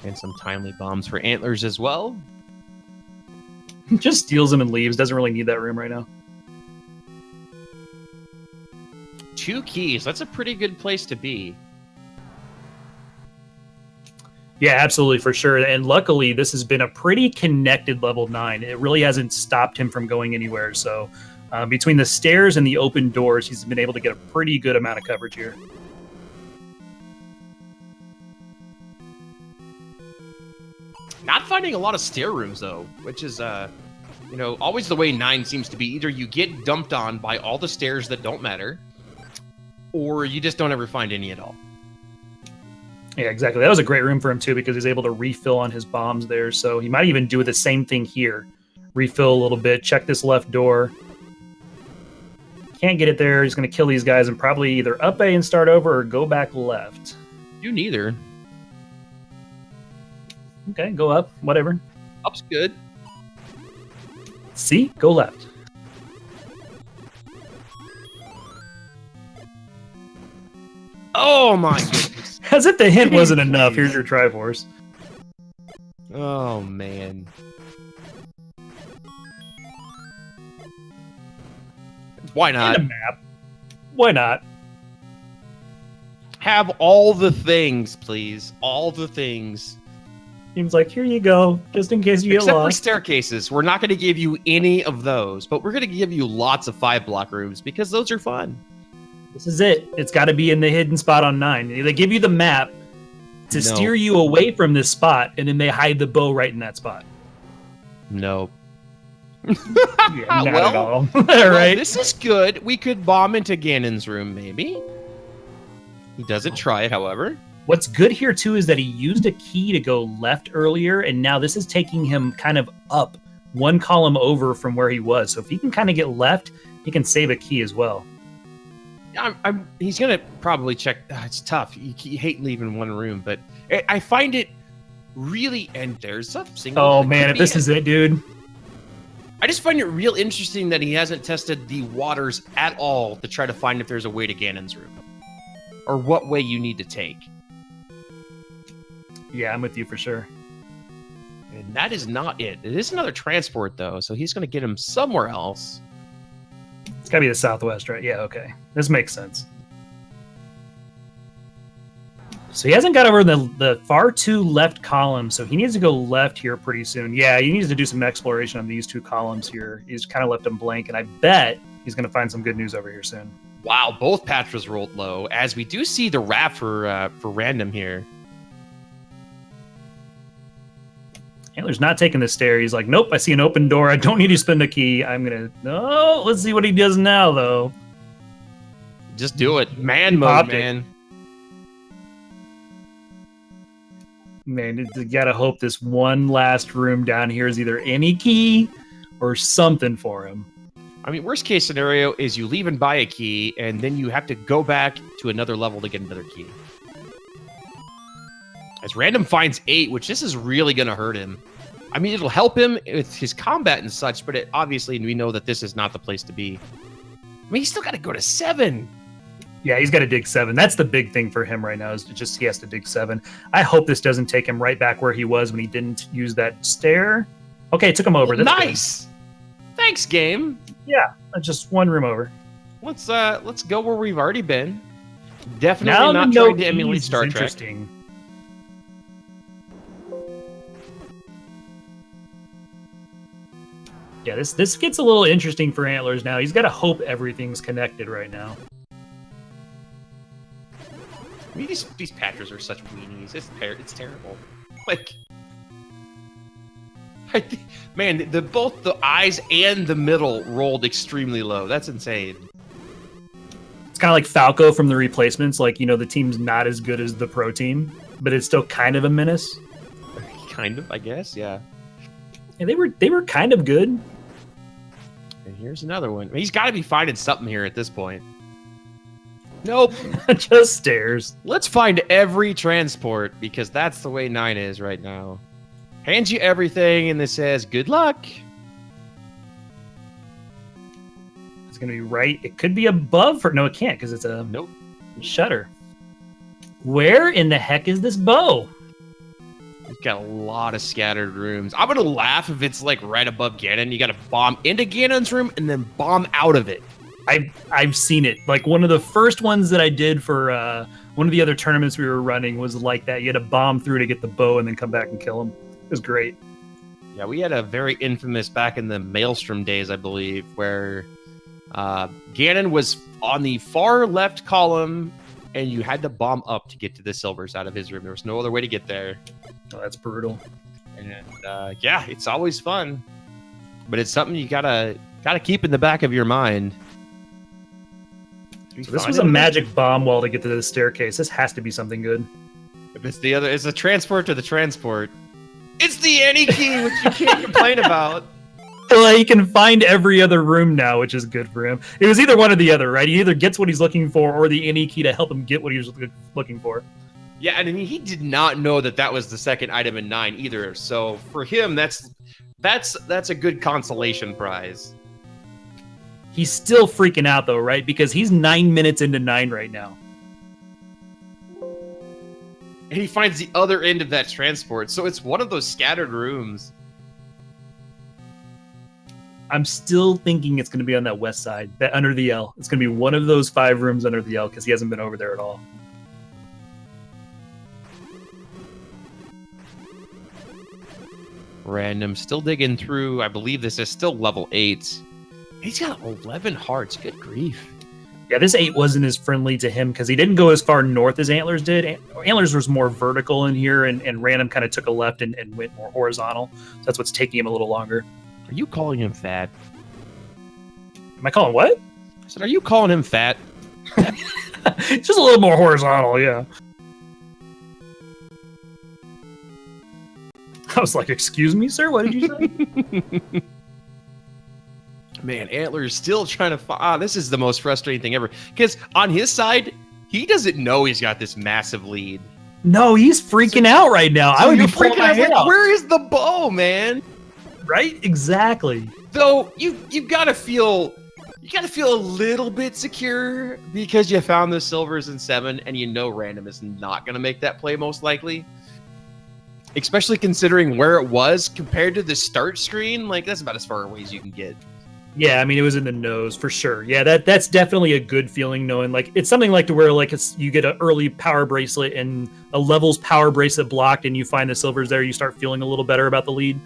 And some timely bombs for Antlerz as well. Just steals them and leaves. Doesn't really need that room right now. 2 keys. That's a pretty good place to be. Yeah, absolutely, for sure. And luckily, this has been a pretty connected level 9. It really hasn't stopped him from going anywhere. So between the stairs and the open doors, he's been able to get a pretty good amount of coverage here. Not finding a lot of stair rooms, though, which is, always the way 9 seems to be. Either you get dumped on by all the stairs that don't matter, or you just don't ever find any at all. Yeah, exactly. That was a great room for him, too, because he's able to refill on his bombs there. So he might even do the same thing here. Refill a little bit, check this left door. Can't get it there. He's going to kill these guys and probably either up A and start over or go back left. Do neither. Okay, go up. Whatever. Up's good. C, go left. Oh my goodness. As if the hint wasn't enough. Here's your Triforce. Oh, man. Why not? And a map. Why not? Have all the things, please. All the things. Seems like, here you go, just in case you get Except for lost. staircases. We're not going to give you any of those, but we're going to give you lots of 5-block rooms because those are fun. This is it. It's got to be in the hidden spot on 9. They give you the map to steer you away from this spot, and then they hide the bow right in that spot. No. Yeah, not at all. All well, right. This is good. We could bomb into Ganon's room, maybe. He doesn't try it, however. What's good here, too, is that he used a key to go left earlier, and now this is taking him kind of up one column over from where he was. So if he can kind of get left, he can save a key as well. He's going to probably check. It's tough. You hate leaving one room, but I find it really... And there's a single... Oh, man, if this is it, dude. I just find it real interesting that he hasn't tested the waters at all to try to find if there's a way to Ganon's room. Or what way you need to take. Yeah, I'm with you for sure. And that is not it. It is another transport, though, so he's going to get him somewhere else. It's got to be the southwest, right? Yeah, okay. This makes sense. So he hasn't got over the far 2 left columns, so he needs to go left here pretty soon. Yeah, he needs to do some exploration on these 2 columns here. He's kind of left them blank, and I bet he's going to find some good news over here soon. Wow, both Patras rolled low, as we do see the wrap for random here. Antler's not taking the stair. He's like, nope, I see an open door. I don't need to spend a key. I'm going to... No, let's see what he does now, though. Just do it. Man mode, man. Man, you got to hope this one last room down here is either any key or something for him. I mean, worst case scenario is you leave and buy a key, and then you have to go back to another level to get another key. As Random finds 8, which this is really going to hurt him. I mean, it'll help him with his combat and such, but obviously we know that this is not the place to be. I mean, he's still got to go to 7. Yeah, he's got to dig 7. That's the big thing for him right now, is just he has to dig 7. I hope this doesn't take him right back where he was when he didn't use that stair. Okay, it took him over. That's nice. Good. Thanks, game. Yeah, just one room over. Let's go where we've already been. Definitely not trying to emulate Star Trek. Interesting. Yeah, this gets a little interesting for Antlerz now. He's got to hope everything's connected right now. I mean, these Patras are such weenies. It's terrible. Like, man, both the eyes and the middle rolled extremely low. That's insane. It's kind of like Falco from the replacements. Like, you know, the team's not as good as the pro team, but it's still kind of a menace. Kind of, I guess, yeah. And they were kind of good. And here's another one. I mean, he's got to be finding something here at this point. Nope. Just stairs. Let's find every transport, because that's the way 9 is right now. Hands you everything, and this says, good luck. It's going to be right. It could be above. No, it can't, because it's a nope shutter. Where in the heck is this bow? You've got a lot of scattered rooms. I'm going to laugh if it's like right above Ganon. You got to bomb into Ganon's room and then bomb out of it. I've seen it. Like, one of the first ones that I did for one of the other tournaments we were running was like that. You had to bomb through to get the bow and then come back and kill him. It was great. Yeah, we had a very infamous back in the Maelstrom days, I believe, where Ganon was on the far left column and you had to bomb up to get to the silvers out of his room. There was no other way to get there. Oh, that's brutal. And yeah, it's always fun, but it's something you gotta keep in the back of your mind. So this was a magic bomb wall to get to the staircase. This has to be something good. If it's the other, it's a transport to the transport. It's the any key, which you can't complain about. Well, he can find every other room now, which is good for him. It was either one or the other, right? He either gets what he's looking for or the any key to help him get what he was looking for. Yeah, and I mean, he did not know that was the second item in 9 either. So for him, that's a good consolation prize. He's still freaking out though, right? Because he's 9 minutes into 9 right now. And he finds the other end of that transport. So it's one of those scattered rooms. I'm still thinking it's going to be on that west side, that under the L. It's going to be one of those 5 rooms under the L because he hasn't been over there at all. Random, still digging through. I believe this is still level 8. He's got 11 hearts. Good grief. Yeah, this 8 wasn't as friendly to him because he didn't go as far north as Antlerz did. Antlerz was more vertical in here, and Random kind of took a left and went more horizontal. So that's what's taking him a little longer. Are you calling him fat? Am I calling what? I said, are you calling him fat? It's just a little more horizontal, yeah. I was like, excuse me, sir? What did you say? Man, Antler's still trying to find... this is the most frustrating thing ever. Because on his side, he doesn't know he's got this massive lead. No, he's freaking out right now. I would be freaking out. Like, where is the bow, man? Right? Exactly. Though you've got to feel... You got to feel a little bit secure because you found the silvers in 7 and you know Random is not going to make that play most likely. Especially considering where it was compared to the start screen. Like, that's about as far away as you can get. Yeah, I mean, it was in the nose for sure. Yeah, that's definitely a good feeling knowing, like, it's something like to where, like, you get an early power bracelet and a levels power bracelet blocked and you find the silvers there, you start feeling a little better about the lead.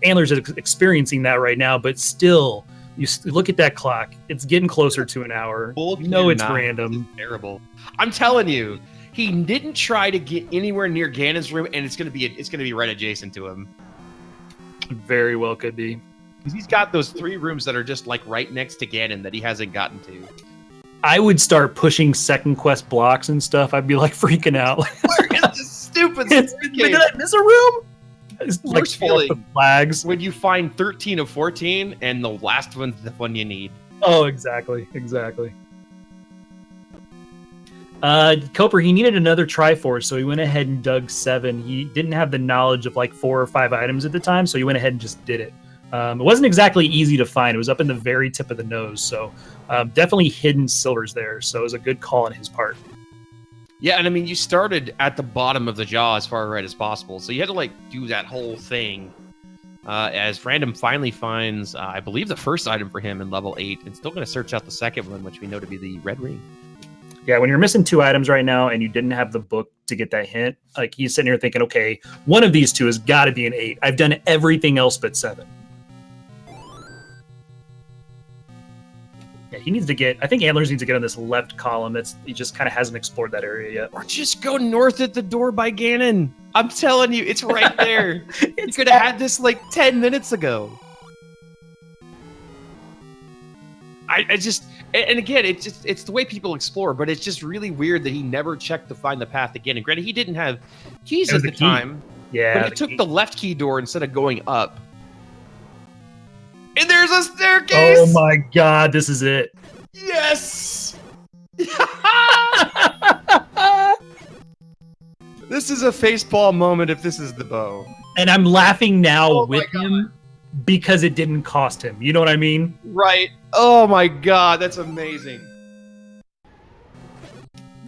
Antlerz is experiencing that right now, but still, you look at that clock. It's getting closer to an hour. You know it's Random. It's terrible. I'm telling you, he didn't try to get anywhere near Ganon's room, and it's gonna be right adjacent to him. Very well could be. Because he's got those 3 rooms that are just like right next to Ganon that he hasn't gotten to. I would start pushing second quest blocks and stuff. I'd be like freaking out. Where is this stupid Did I miss a room? It's like worst feeling flags when you find 13 of 14 and the last one's the one you need. Oh, exactly. Coper, he needed another Triforce, so he went ahead and dug 7. He didn't have the knowledge of like 4 or 5 items at the time, so he went ahead and just did it. It wasn't exactly easy to find. It was up in the very tip of the nose, so definitely hidden silvers there. So it was a good call on his part. Yeah, and I mean, you started at the bottom of the jaw as far right as possible, so you had to like do that whole thing. As Random finally finds, I believe, the first item for him in level 8, and still going to search out the second one, which we know to be the red ring. Yeah, when you're missing 2 items right now and you didn't have the book to get that hint, like he's sitting here thinking, okay, one of these 2 has got to be an 8. I've done everything else but 7. Yeah, he needs to get, I think Antlerz needs to get on this left column. He just kind of hasn't explored that area yet. Or just go north at the door by Ganon. I'm telling you, it's right there. You could have had this like 10 minutes ago. I just, and again, it's the way people explore, but it's just really weird that he never checked to find the path again. And granted, he didn't have keys at the time. Yeah. But he took the left key door instead of going up. And there's a staircase! Oh my god, this is it. Yes! This is a facepalm moment if this is the bow. And I'm laughing now with him because it didn't cost him. You know what I mean? Right. Oh my god, that's amazing.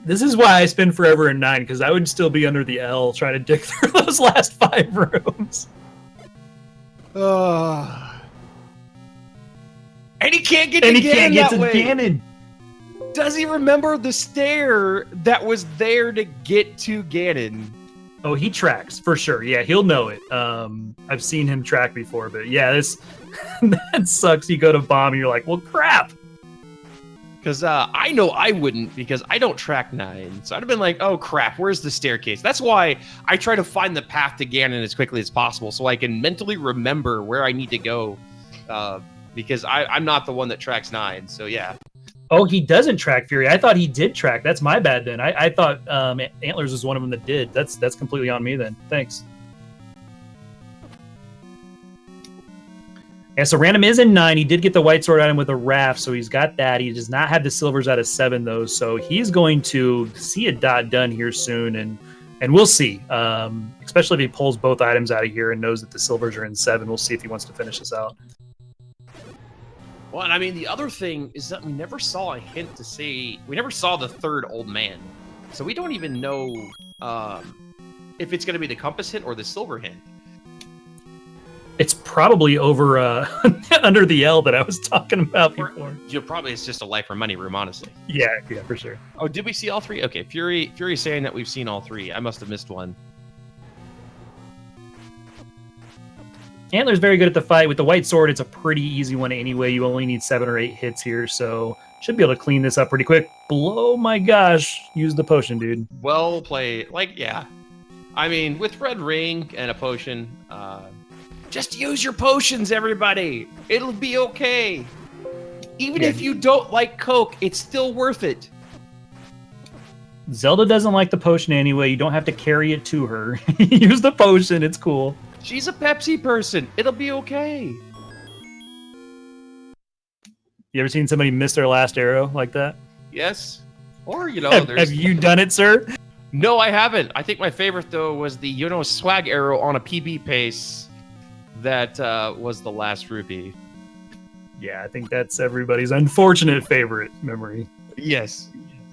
This is why I spend forever in 9, because I would still be under the L trying to dig through those last 5 rooms. And he can't get to Ganon. Does he remember the stair that was there to get to Ganon? Oh, he tracks for sure. Yeah, he'll know it. I've seen him track before, but yeah, this that sucks. You go to bomb and you're like, well, crap. Because I know I wouldn't, because I don't track 9. So I'd have been like, oh crap, where's the staircase? That's why I try to find the path to Ganon as quickly as possible, so I can mentally remember where I need to go. Because I'm not the one that tracks 9. So yeah. Oh, he doesn't track Fury. I thought he did track. That's my bad then. I thought Antlerz was one of them that did. That's completely on me then. Thanks. Yeah, so Random is in 9. He did get the white sword item with a raft, so he's got that. He does not have the silvers out of 7, though, so he's going to see a dot done here soon, and we'll see. Especially if he pulls both items out of here and knows that the silvers are in 7. We'll see if he wants to finish this out. Well, and I mean, the other thing is that we never saw a hint to say... We never saw the third old man. So we don't even know if it's going to be the compass hint or the silver hint. It's probably over under the L that I was talking about before. It's just a life for money room, honestly. Yeah, for sure. Oh, did we see all 3? Okay, Fury's saying that we've seen all 3. I must have missed one. Antler's very good at the fight. With the white sword, it's a pretty easy one anyway. You only need 7 or 8 hits here, so should be able to clean this up pretty quick. Oh my gosh, use the potion, dude. Well played. Like, yeah. I mean, with red ring and a potion, just use your potions, everybody. It'll be okay. Even if you don't like Coke, it's still worth it. Zelda doesn't like the potion anyway. You don't have to carry it to her. Use the potion. It's cool. She's a Pepsi person. It'll be okay. You ever seen somebody miss their last arrow like that? Yes. Or, you know, have you done it, sir? No, I haven't. I think my favorite, though, was the, swag arrow on a PB pace. That was the last rupee. Yeah, I think that's everybody's unfortunate favorite memory. Yes.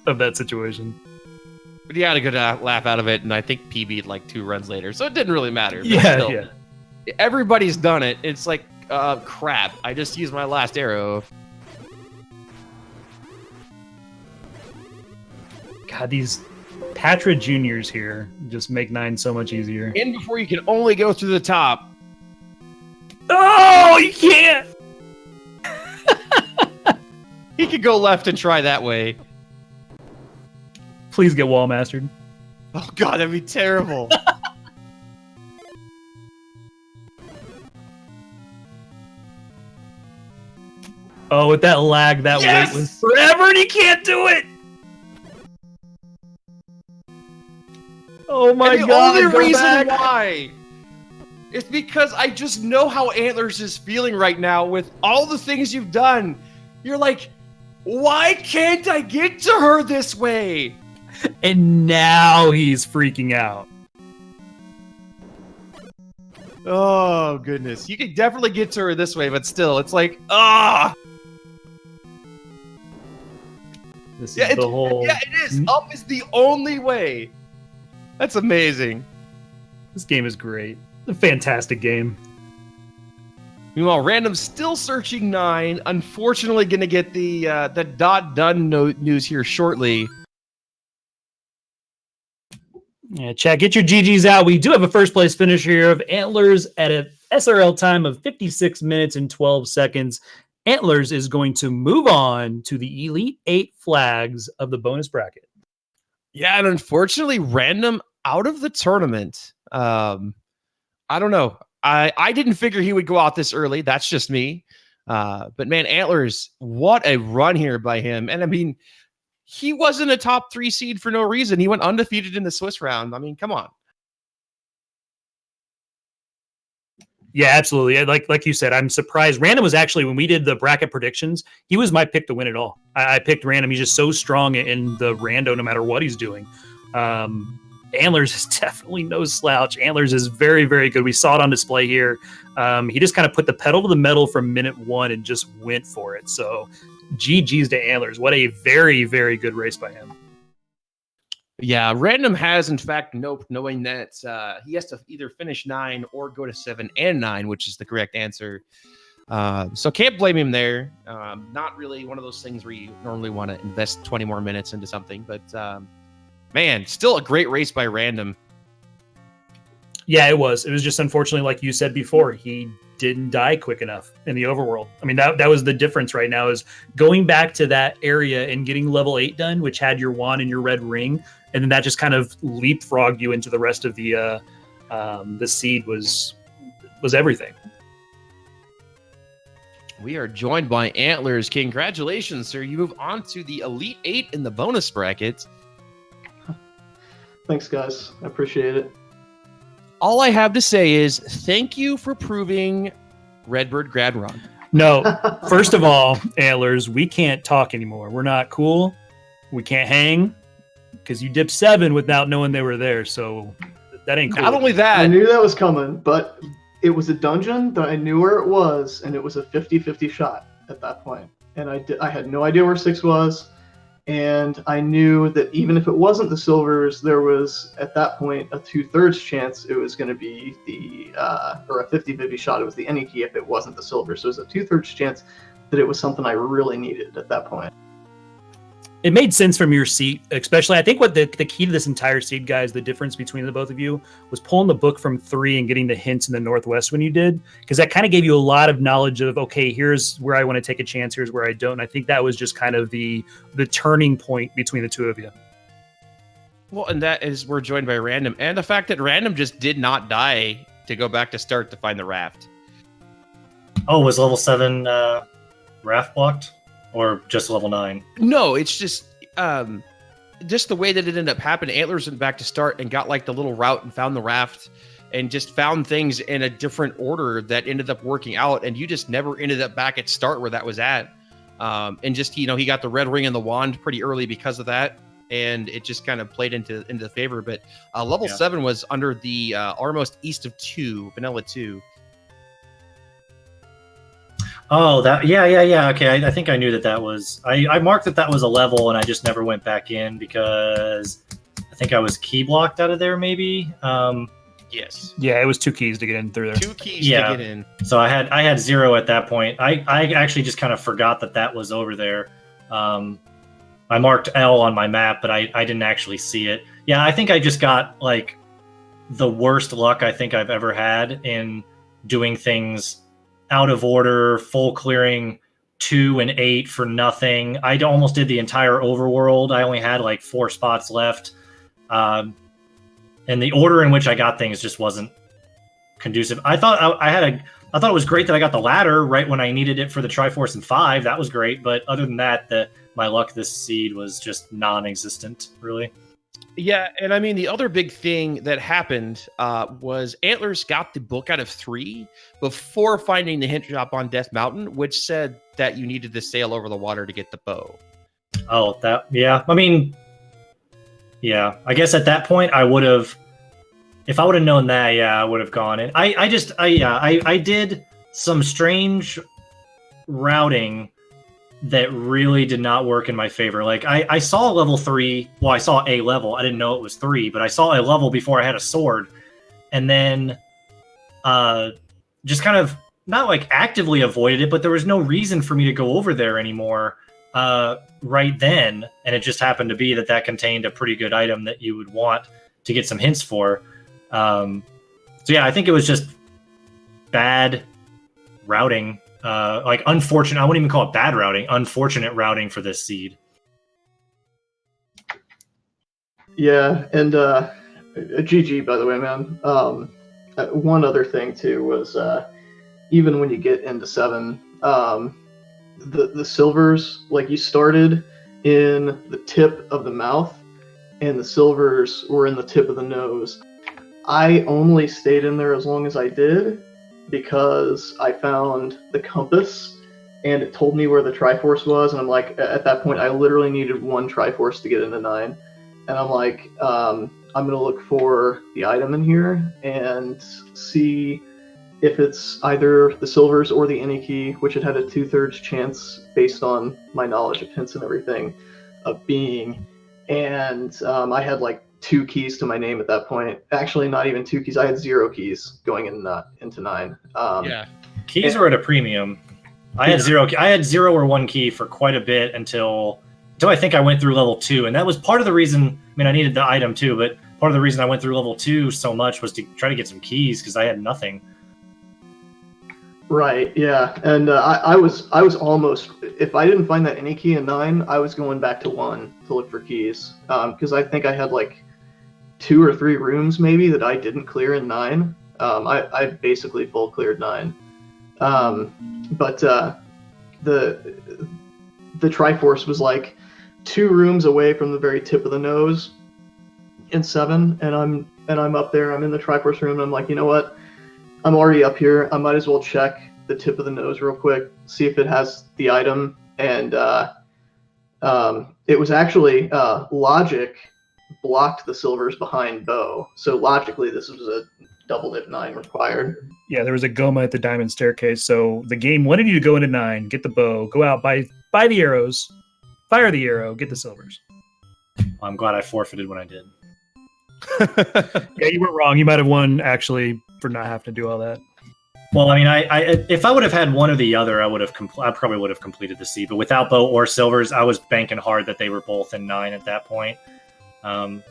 Of that situation. But he had a good laugh out of it, and I think PB'd like 2 runs later, so it didn't really matter. But yeah, still, yeah. Everybody's done it. It's like, crap. I just used my last arrow. God, these Patra Juniors here just make 9 so much easier. And before you can only go through the top. Oh, you can't! He could go left and try that way. Please get wall mastered. Oh god, that'd be terrible. Oh, with that lag, that wait was forever, and he can't do it! Oh my god, the only reason why is because I just know how Antlerz is feeling right now with all the things you've done. You're like, why can't I get to her this way? And now he's freaking out. Oh, goodness. You can definitely get to her this way, but still, it's like, ah! This is the whole... Yeah, it is. Up is the only way. That's amazing. This game is great. It's a fantastic game. Meanwhile, Random's still searching 9. Unfortunately, going to get the dot done news here shortly. Yeah, chat, get your GGs out. We do have a first place finisher here of Antlerz at a SRL time of 56 minutes and 12 seconds. Antlerz is going to move on to the Elite 8 flags of the bonus bracket. Yeah, and unfortunately, Random out of the tournament. I don't know. I didn't figure he would go out this early. That's just me. But man, Antlerz, what a run here by him. And I mean, he wasn't a top 3 seed for no reason. He went undefeated in the Swiss round. I mean, come on. Yeah, absolutely. Like you said, I'm surprised. Random was actually, when we did the bracket predictions, he was my pick to win it all. I picked Random. He's just so strong in the rando no matter what he's doing. Antlerz is definitely no slouch. Antlerz is very, very good. We saw it on display here. He just kind of put the pedal to the metal from minute 1 and just went for it. So GG's to Antlerz. What a very, very good race by him. Yeah, Random has, in fact, nope, knowing that he has to either finish 9 or go to 7 and 9, which is the correct answer. So can't blame him there. Not really one of those things where you normally want to invest 20 more minutes into something, but man, still a great race by Random. Yeah, it was. It was just unfortunately, like you said before, he didn't die quick enough in the overworld. I mean, that was the difference right now is going back to that area and getting level 8 done, which had your wand and your red ring, and then that just kind of leapfrogged you into the rest of the seed was everything. We are joined by Antlerz. Congratulations, sir. You move on to the Elite 8 in the bonus bracket. Thanks, guys. I appreciate it. All I have to say is thank you for proving Redbird Grad wrong. No, first of all, Antlerz, we can't talk anymore. We're not cool. We can't hang because you dipped 7 without knowing they were there. So that ain't cool. Not only that, I knew that was coming, but it was a dungeon that I knew where it was, and it was a 50-50 shot at that point. And I had no idea where 6 was. And I knew that even if it wasn't the silvers, there was, at that point, a 2/3 chance it was going to be or a 50-50 shot. It was the any key if it wasn't the silver. So it was a 2/3 chance that it was something I really needed at that point. It made sense from your seat, especially. I think what the key to this entire seed, guys, the difference between the both of you was pulling the book from 3 and getting the hints in the Northwest when you did, because that kind of gave you a lot of knowledge of, okay, here's where I want to take a chance, here's where I don't. And I think that was just kind of the turning point between the two of you. well, and that is we're joined by Random, and the fact that Random just did not die to go back to start to find the raft. Oh, was level 7 raft blocked? Or just level 9? No, it's just the way that it ended up happening. Antlerz went back to start and got like the little route and found the raft and just found things in a different order that ended up working out. And you just never ended up back at start where that was at. And just, he got the red ring and the wand pretty early because of that. And it just kind of played into the favor. But level 7 was under the almost east of 2, vanilla 2. Oh, yeah. Okay, I think I knew that was. I marked that was a level, and I just never went back in because I think I was key blocked out of there. Maybe. Yes. Yeah, it was 2 keys to get in through there. 2 keys to get in. So I had 0 at that point. I actually just kind of forgot that was over there. I marked L on my map, but I didn't actually see it. Yeah, I think I just got like the worst luck I think I've ever had in doing things out of order, full clearing 2 and 8 for nothing. I almost did the entire overworld. I only had like 4 spots left. And the order in which I got things just wasn't conducive. I thought I thought it was great that I got the ladder right when I needed it for the Triforce and 5. That was great. But other than that, my luck this seed was just non-existent, really. Yeah, and I mean, the other big thing that happened was Antlerz got the book out of 3 before finding the hint shop on Death Mountain, which said that you needed to sail over the water to get the bow. Oh, yeah. I mean, yeah. I guess at that point, I would have, if I would have known that, yeah, I would have gone in. I did some strange routing that really did not work in my favor. Like I saw level 3. Well, I saw a level. I didn't know it was 3, but I saw a level before I had a sword, and then just kind of not like actively avoided it, but there was no reason for me to go over there anymore right then. And it just happened to be that contained a pretty good item that you would want to get some hints for. So yeah, I think it was just bad routing. Like unfortunate, I wouldn't even call it bad routing, unfortunate routing for this seed. Yeah, and GG, by the way, man. One other thing, too, was even when you get into 7, the silvers, like you started in the tip of the mouth, and the silvers were in the tip of the nose. I only stayed in there as long as I did because I found the compass and it told me where the Triforce was, and I'm like, at that point I literally needed 1 Triforce to get into 9, and I'm like, I'm gonna look for the item in here and see if it's either the silvers or the any key, which it had a 2/3 chance based on my knowledge of hints and everything of being, and I had like 2 keys to my name at that point. Actually, not even 2 keys. I had 0 keys going into 9. Yeah, keys were at a premium. I had 0. I had 0 or 1 key for quite a bit until I think I went through level 2, and that was part of the reason. I mean, I needed the item too, but part of the reason I went through level 2 so much was to try to get some keys because I had nothing. Right. Yeah. And I was almost, if I didn't find that any key in 9, I was going back to 1 to look for keys. Because I think I had like 2 or 3 rooms maybe that I didn't clear in 9. I basically full cleared 9. But the Triforce was like 2 rooms away from the very tip of the nose in 7, and I'm up there. I'm in the Triforce room, and I'm like, you know what? I'm already up here. I might as well check the tip of the nose real quick, see if it has the item. And it was actually logic blocked the silvers behind Bo. So logically, this was a double dip 9 required. Yeah, there was a Goma at the diamond staircase. So the game wanted you to go into 9, get the bow, go out, buy the arrows, fire the arrow, get the silvers. I'm glad I forfeited when I did. Yeah, you weren't wrong. You might have won actually for not having to do all that. Well, I mean, I if I would have had one or the other, I probably would have completed the seed. But without bow or silvers, I was banking hard that they were both in 9 at that point. And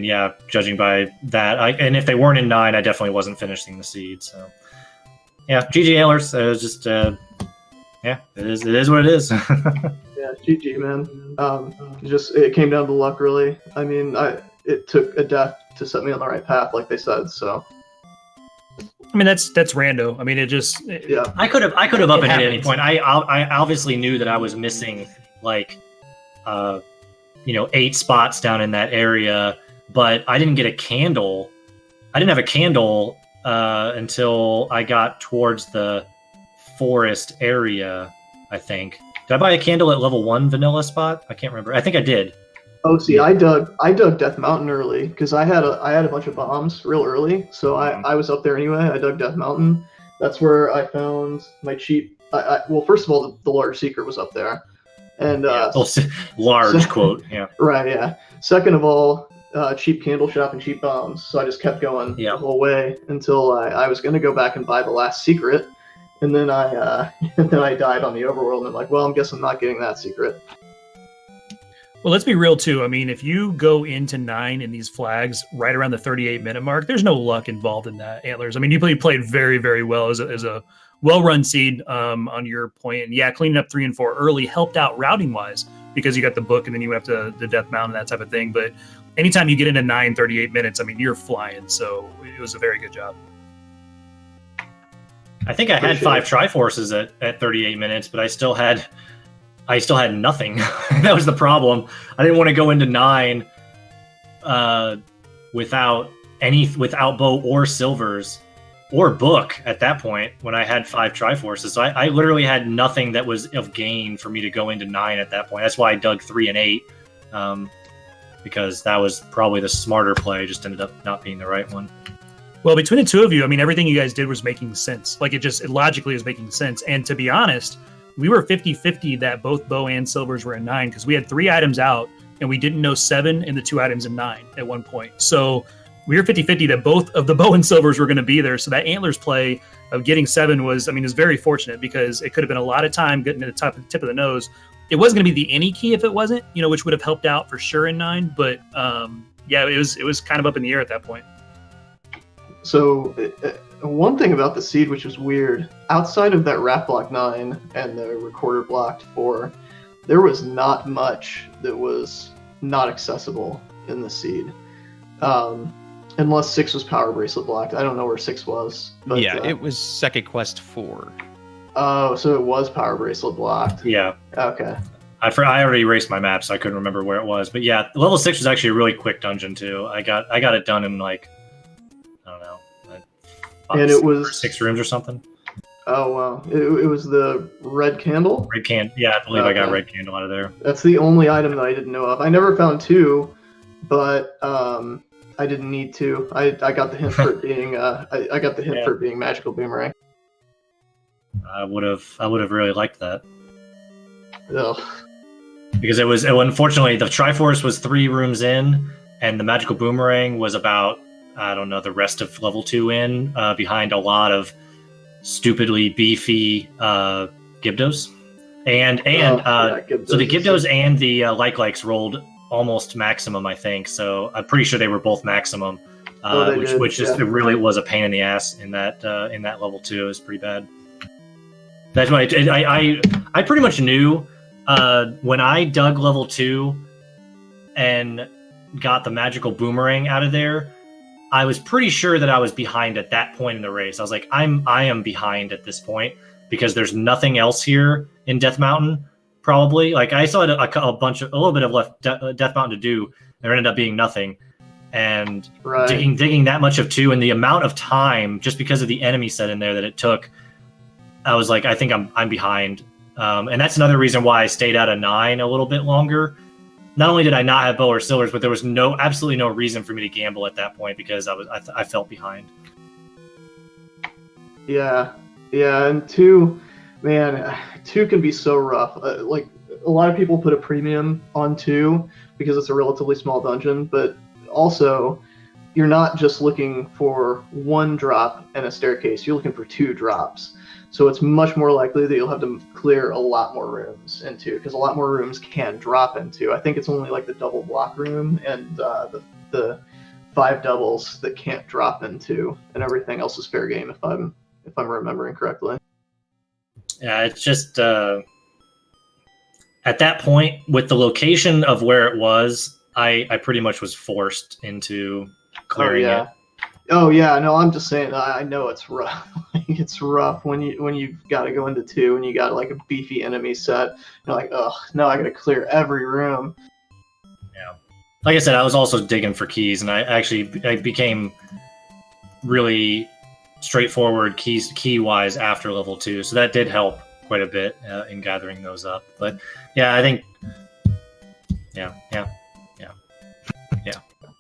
yeah, judging by that, and if they weren't in 9, I definitely wasn't finishing the seed. So yeah, GG Antlers. It was just yeah, it is what it is. Yeah, GG man. It came down to luck really. I mean, it took a death to set me on the right path, like they said. So. I mean, that's rando. I mean, yeah. I could have up it at any point. I obviously knew that I was missing like 8 spots down in that area, but I didn't get a candle. I didn't have a candle until I got towards the forest area, I think. Did I buy a candle at level 1 vanilla spot? I can't remember. I think I did. Oh, see, yeah. I dug Death Mountain early because I had a bunch of bombs real early, so I was up there anyway. I dug Death Mountain. That's where I found my cheap. Well, first of all, the large secret was up there, and large quote, yeah. Right, yeah. Second of all, cheap candle shop and cheap bombs. So I just kept going the whole way until I was going to go back and buy the last secret, and then I died on the overworld, and I'm like, well, I guess I'm not getting that secret. Well, let's be real too. I mean, if you go into 9 in these flags right around the 38-minute mark, there's no luck involved in that, Antlers. I mean, you played very, very well as a well-run seed on your point. And yeah, cleaning up 3 and 4 early helped out routing-wise because you got the book and then you have the Death Mountain, that type of thing. But anytime you get into 9, 38 minutes, I mean, you're flying. So it was a very good job. I think I had 5 Triforces at 38 minutes, but I still had nothing. That was the problem. I didn't want to go into 9 without bow or silvers or book at that point when I had 5 Triforces. So I literally had nothing that was of gain for me to go into 9 at that point. That's why I dug 3 and 8 because that was probably the smarter play. Just ended up not being the right one. Well, between the two of you, I mean, everything you guys did was making sense. Like it logically is making sense. And to be honest, we were 50-50 that both bow and silvers were in 9 because we had 3 items out and we didn't know 7 and the 2 items in 9 at one point. So we were 50-50 that both of the bow and silvers were going to be there. So that Antlers play of getting 7 was very fortunate because it could have been a lot of time getting to the tip of the nose. It wasn't going to be the any key if it wasn't, which would have helped out for sure in 9. But yeah, it was kind of up in the air at that point. So one thing about the seed, which was weird, outside of that Rat Block 9 and the Recorder Blocked 4, there was not much that was not accessible in the seed. Unless 6 was Power Bracelet blocked. I don't know where 6 was. But, yeah, it was Second Quest 4. Oh, so it was Power Bracelet blocked. Yeah. Okay. I already erased my map, so I couldn't remember where it was. But yeah, level 6 was actually a really quick dungeon too. I got it done in like, I don't know, and it was 6 rooms or something. Oh wow! It was the red candle. Red candle. Yeah, I believe I got red candle out of there. That's the only item that I didn't know of. I never found 2, but I didn't need to. I got the hint for it being I got the hint for it being magical boomerang. I would have really liked that. Ugh. Because it was unfortunately the Triforce was 3 rooms in, and the magical boomerang was about, I don't know, the rest of level 2 in, behind a lot of stupidly beefy Gibdos. And Gibdos so the Gibdos and the likes rolled almost maximum, I think. So I'm pretty sure they were both maximum, which yeah. just it really was a pain in the ass in that level too. It was pretty bad. That's why I pretty much knew when I dug level 2 and got the magical boomerang out of there. I was pretty sure that I was behind at that point in the race. I was like, I am behind at this point because there's nothing else here in Death Mountain. Probably, like I still had a little bit of left Death Mountain to do. There ended up being nothing, and digging that much of 2 and the amount of time just because of the enemy set in there that it took. I was like, I think I'm behind, and that's another reason why I stayed out of 9 a little bit longer. Not only did I not have bow or silvers, but there was absolutely no reason for me to gamble at that point because I felt behind. Yeah, and 2, man, 2 can be so rough. Like a lot of people put a premium on 2 because it's a relatively small dungeon, but also you're not just looking for 1 drop and a staircase. You're looking for 2 drops. So it's much more likely that you'll have to clear a lot more rooms in 2 because a lot more rooms can drop into. I think it's only like the double block room and the 5 doubles that can't drop into, and everything else is fair game if I'm remembering correctly. Yeah, it's just at that point with the location of where it was, I pretty much was forced into clearing it. Oh yeah, no, I'm just saying. I know it's rough. It's rough when you've got to go into 2 and you got like a beefy enemy set. You're like, oh, no, I got to clear every room. Yeah, like I said, I was also digging for keys, and I became really straightforward key wise after level 2, so that did help quite a bit in gathering those up. But yeah, I think yeah.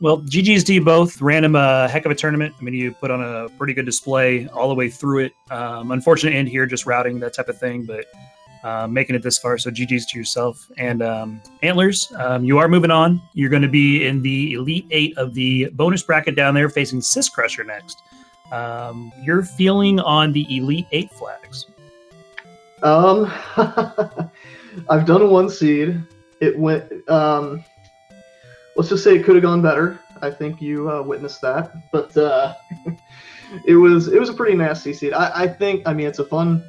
Well, GG's to you both. Random, heck of a tournament. I mean, you put on a pretty good display all the way through it. Unfortunate end here, just routing, that type of thing, but making it this far. So GG's to yourself. And Antlerz, you are moving on. You're going to be in the Elite 8 of the bonus bracket down there facing Sis Crusher next. Your feeling on the Elite 8 flags? I've done a 1 seed. It went... let's just say it could have gone better. I think you witnessed that, but it was a pretty nasty seed. I think. I mean, it's a fun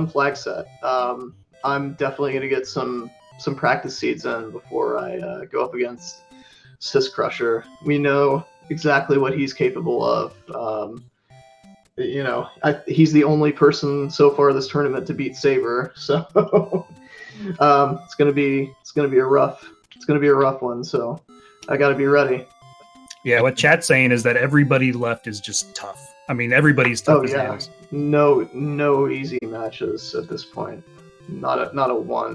flag set. I'm definitely gonna get some practice seeds in before I go up against Sis Crusher. We know exactly what he's capable of. He's the only person so far this tournament to beat Saber, so it's gonna be a rough one. So. I got to be ready. Yeah, what chat's saying is that everybody left is just tough. I mean, everybody's tough as nails. No easy matches at this point. Not a 1.